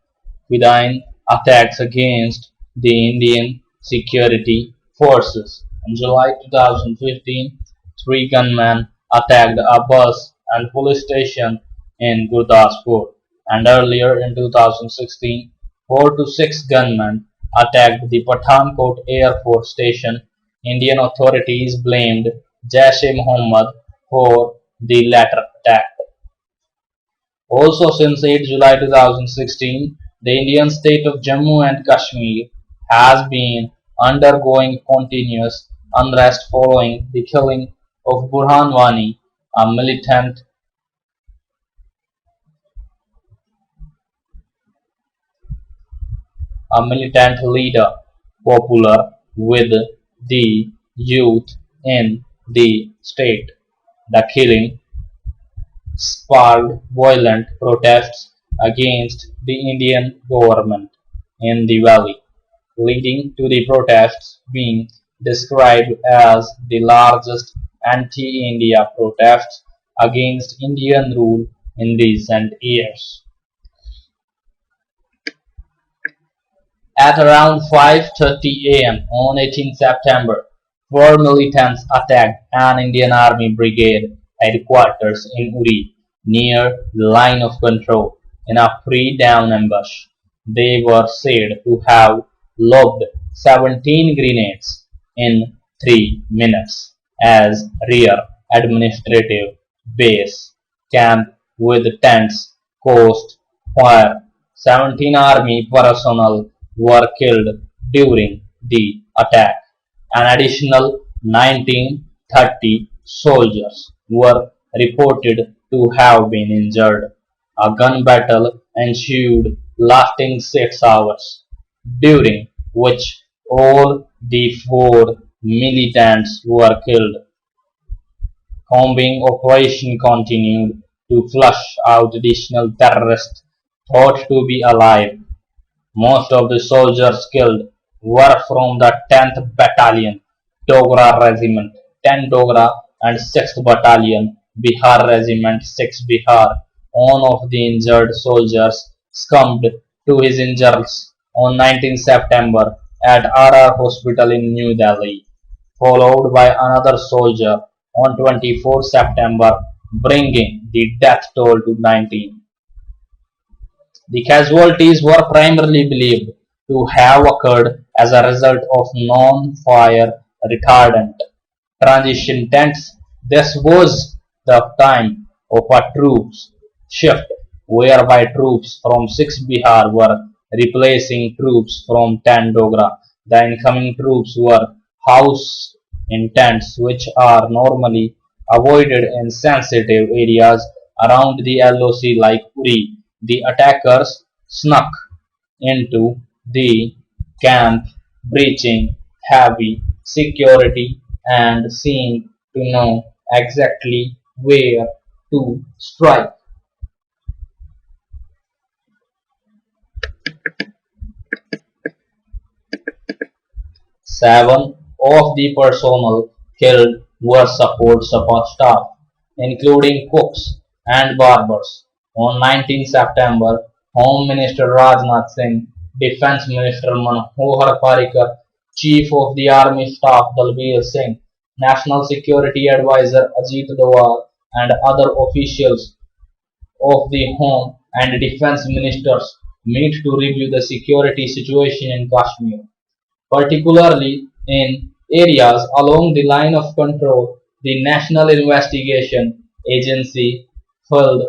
within attacks against the Indian security forces. In July 2015, three gunmen attacked a bus and police station in Gurdaspur, and earlier in 2016, 4 to 6 gunmen attacked the Pathankot Air Force Station. Indian authorities blamed Jaish-e-Mohammed for the latter attack. Also, since 8 July 2016, the Indian state of Jammu and Kashmir has been undergoing continuous unrest following the killing of Burhan Wani, a militant leader popular with the youth in the state. The killing sparked violent protests against the Indian government in the valley, leading to the protests being described as the largest anti-India protests against Indian rule in recent years. At around 5:30 am on 18 September, four militants attacked an Indian Army brigade headquarters in Uri, near the line of control, in a pre-dawn ambush. They were said to have lobbed 17 grenades in 3 minutes as rear administrative base camp with tents coast fire. 17 army personnel were killed during the attack. An additional 1930 soldiers were reported to have been injured. A gun battle ensued lasting 6 hours, during which all the four militants were killed. Combing operation continued to flush out additional terrorists thought to be alive. Most of the soldiers killed were from the 10th Battalion, Dogra Regiment, 10 Dogra, and 6th Battalion, Bihar Regiment, 6 Bihar. One of the injured soldiers succumbed to his injuries on 19 September at RR Hospital in New Delhi, followed by another soldier on 24 September, bringing the death toll to 19. The casualties were primarily believed to have occurred as a result of non-fire retardant transition tents. This was the time of a troops shift whereby troops from 6 Bihar were replacing troops from 10 Dogra. The incoming troops were housed in tents which are normally avoided in sensitive areas around the LOC like Uri. The attackers snuck into the camp, breaching heavy security and seemed to know exactly where to strike. 7 of the personnel killed were support staff, including cooks and barbers. On 19 September, Home Minister Rajnath Singh, Defence Minister Manohar Parrikar, Chief of the Army Staff Dalbir Singh, National Security Advisor Ajit Doval, and other officials of the Home and Defence Ministers meet to review the security situation in Kashmir, particularly in areas along the line of control. The National Investigation Agency filled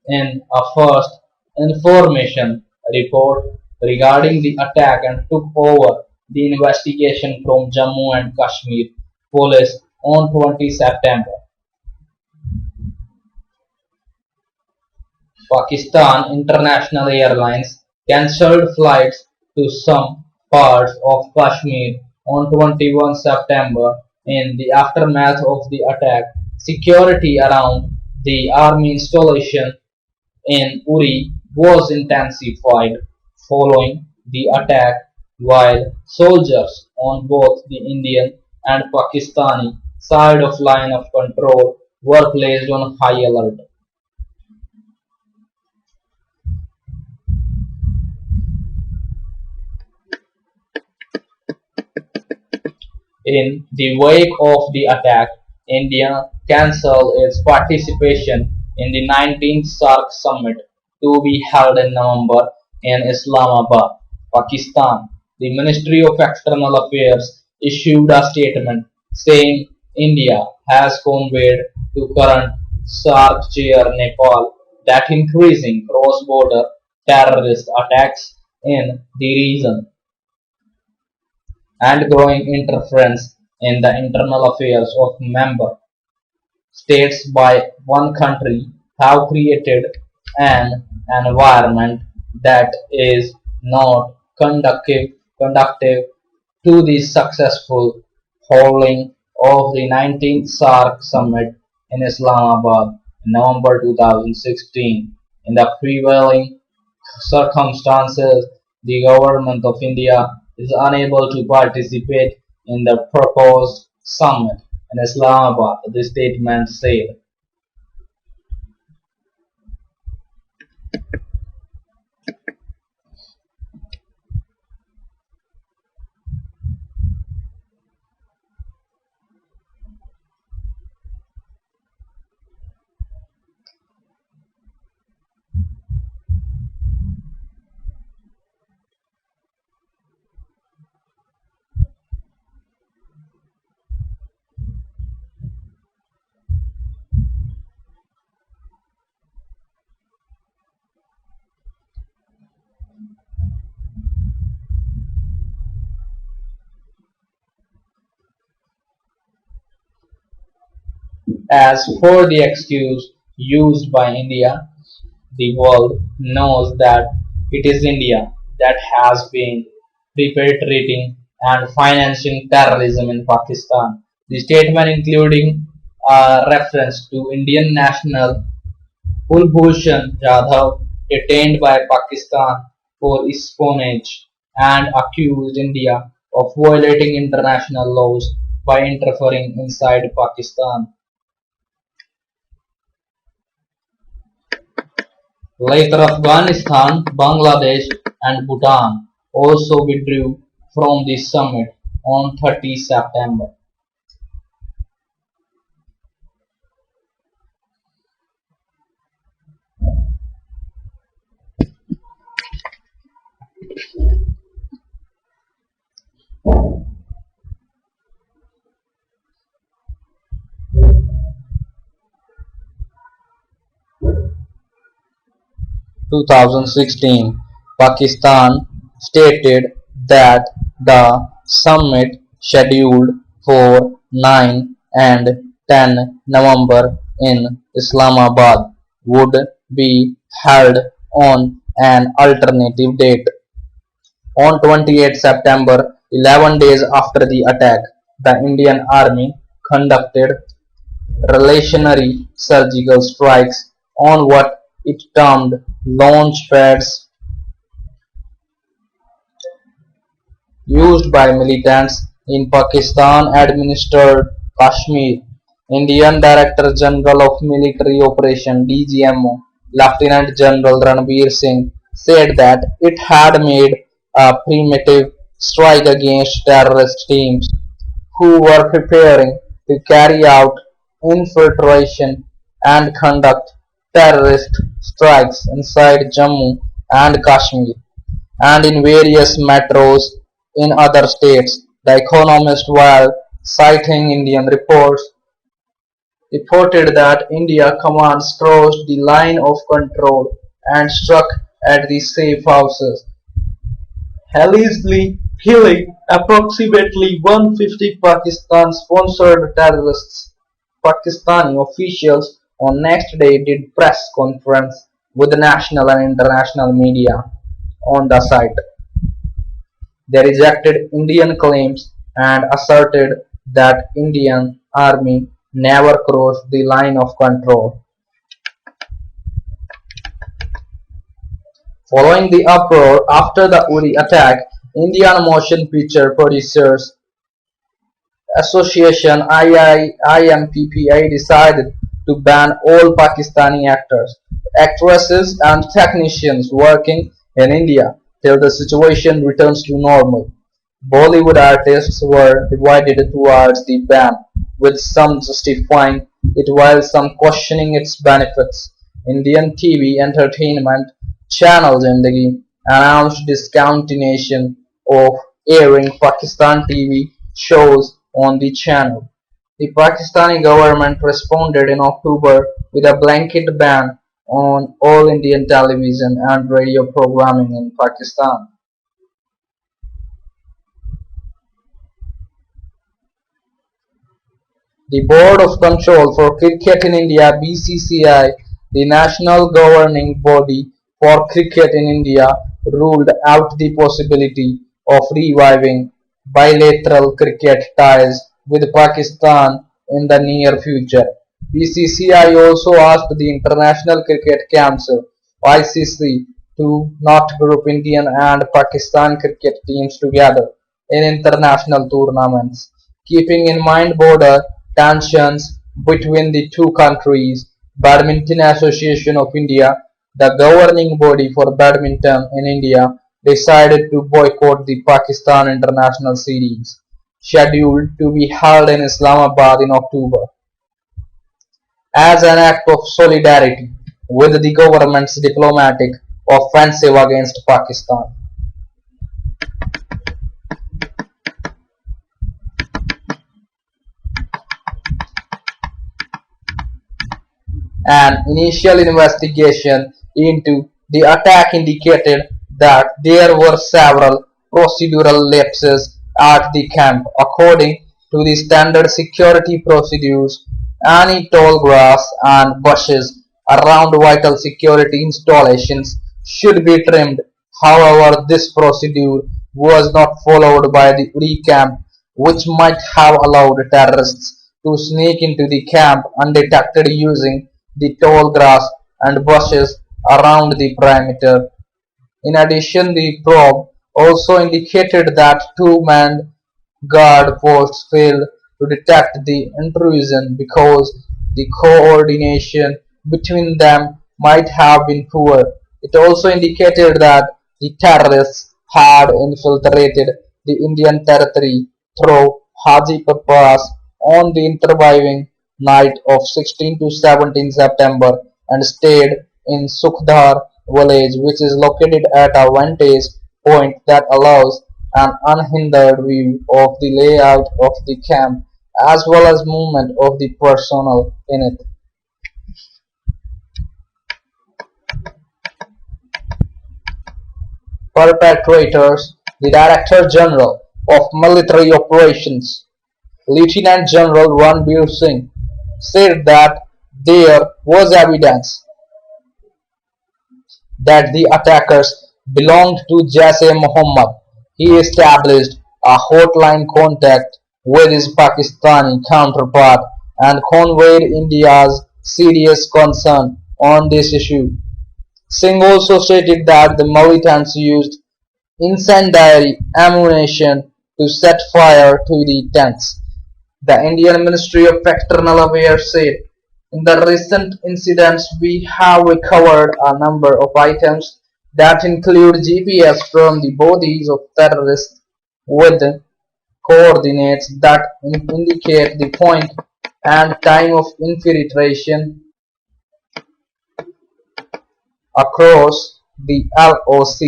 in a first information report regarding the attack and took over the investigation from Jammu and Kashmir police on 20 September. Pakistan International Airlines cancelled flights to some parts of Kashmir on 21 September in the aftermath of the attack. Security around the army installation in Uri was intensified following the attack, while soldiers on both the Indian and Pakistani side of line of control were placed on high alert. In the wake of the attack, India cancelled its participation in the 19th SAARC summit to be held in November in Islamabad, Pakistan. The Ministry of External Affairs issued a statement saying India has conveyed to current SAARC chair Nepal that increasing cross-border terrorist attacks in the region and growing interference in the internal affairs of member states by one country have created an environment that is not conductive to the successful holding of the 19th SAARC summit in Islamabad in November 2016. In the prevailing circumstances, the government of India is unable to participate in the proposed summit in Islamabad, the statement said. As for the excuse used by India, the world knows that it is India that has been perpetrating and financing terrorism in Pakistan. The statement, including a reference to Indian national Kulbhushan Jadhav, detained by Pakistan for espionage, and accused India of violating international laws by interfering inside Pakistan. Later, Afghanistan, Bangladesh, and Bhutan also withdrew from the summit on 30 September. 2016, Pakistan stated that the summit scheduled for 9 and 10 November in Islamabad would be held on an alternative date. On 28 September, 11 days after the attack, the Indian Army conducted revolutionary surgical strikes on what it termed launch pads used by militants in Pakistan-administered Kashmir. Indian Director General of Military Operations (DGMO) Lieutenant General Ranbir Singh said that it had made a preemptive strike against terrorist teams who were preparing to carry out infiltration and conduct terrorist strikes inside Jammu and Kashmir and in various metros in other states. The Economist, while citing Indian reports, reported that India commands crossed the line of control and struck at the safe houses, allegedly killing approximately 150 Pakistan-sponsored terrorists. Pakistani officials on next day did press conference with national and international media on the site. They rejected Indian claims and asserted that Indian army never crossed the line of control. Following the uproar after the Uri attack, Indian Motion Picture Producers Association IMPPI decided to ban all Pakistani actors, actresses and technicians working in India till the situation returns to normal. Bollywood artists were divided towards the ban, with some justifying it while some questioning its benefits. Indian TV entertainment channel Zindagi announced discontinuation of airing Pakistan TV shows on the channel. The Pakistani government responded in October with a blanket ban on all Indian television and radio programming in Pakistan. The Board of Control for Cricket in India (BCCI), the national governing body for cricket in India, ruled out the possibility of reviving bilateral cricket ties with Pakistan in the near future. BCCI also asked the International Cricket Council (ICC) to not group Indian and Pakistan cricket teams together in international tournaments, keeping in mind border tensions between the two countries. Badminton Association of India, the governing body for badminton in India, decided to boycott the Pakistan International Series, scheduled to be held in Islamabad in October, as an act of solidarity with the government's diplomatic offensive against Pakistan. An initial investigation into the attack indicated that there were several procedural lapses at the camp. According to the standard security procedures, Any tall grass and bushes around vital security installations should be trimmed. However, this procedure was not followed by the Uri camp, which might have allowed terrorists to sneak into the camp undetected using the tall grass and bushes around the perimeter. In addition, the probe also indicated that two manned guard posts failed to detect the intrusion because the coordination between them might have been poor. It also indicated that the terrorists had infiltrated the Indian territory through Hajipur Pass on the intervening night of 16 to 17 September and stayed in Sukhdar village, which is located at a vantage point that allows an unhindered view of the layout of the camp as well as movement of the personnel in it. Perpetrators, the Director General of Military Operations, Lieutenant General Ranbir Singh, said that there was evidence that the attackers belonged to Jaish-e-Mohammed. He established a hotline contact with his Pakistani counterpart and conveyed India's serious concern on this issue. Singh also stated that the militants used incendiary ammunition to set fire to the tents. The Indian Ministry of External Affairs said, in the recent incidents we have recovered a number of items that include GPS from the bodies of terrorists with coordinates that indicate the point and time of infiltration across the LOC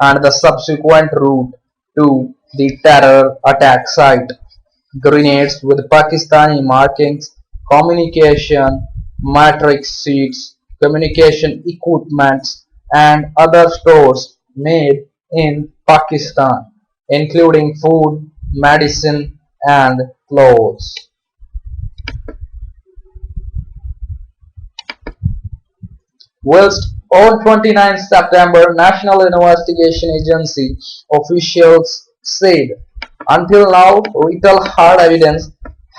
and the subsequent route to the terror attack site. Grenades with Pakistani markings, communication matrix sheets, communication equipments, and other stores made in Pakistan, including food, medicine, and clothes. Whilst on 29 September, National Investigation Agency officials said, until now, little hard evidence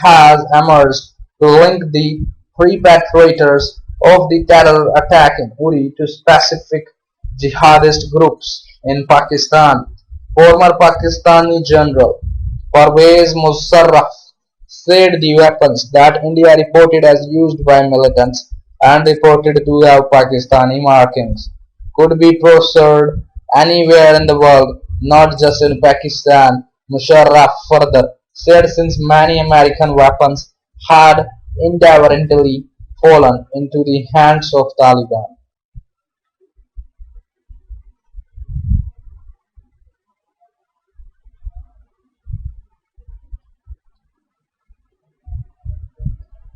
has emerged to link the perpetrators of the terror attack in Uri to specific jihadist groups in Pakistan. Former Pakistani General Pervez Musharraf said the weapons that India reported as used by militants and reported to have Pakistani markings could be procured anywhere in the world, not just in Pakistan. Musharraf further said since many American weapons had inadvertently fallen into the hands of Taliban.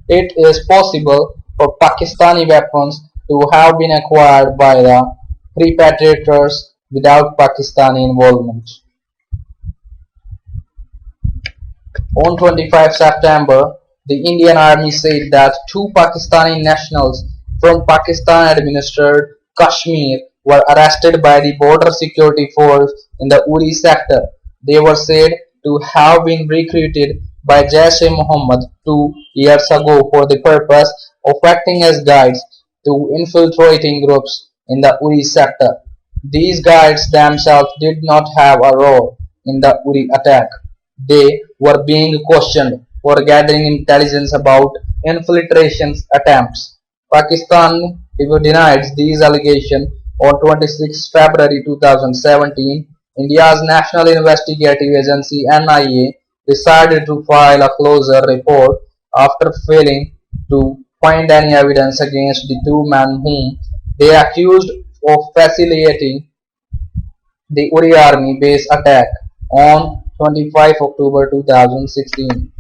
It is possible for Pakistani weapons to have been acquired by the perpetrators without Pakistani involvement. On 25 September, the Indian Army said that two Pakistani nationals from Pakistan-administered Kashmir were arrested by the Border Security Force in the Uri sector. They were said to have been recruited by Jaish-e-Mohammed 2 years ago for the purpose of acting as guides to infiltrating groups in the Uri sector. These guides themselves did not have a role in the Uri attack. They were being questioned for gathering intelligence about infiltration attempts. Pakistan denied these allegations on 26 February 2017. India's National Investigative Agency (NIA) decided to file a closure report after failing to find any evidence against the two men whom they accused of facilitating the Uri Army base attack on 25 October 2016.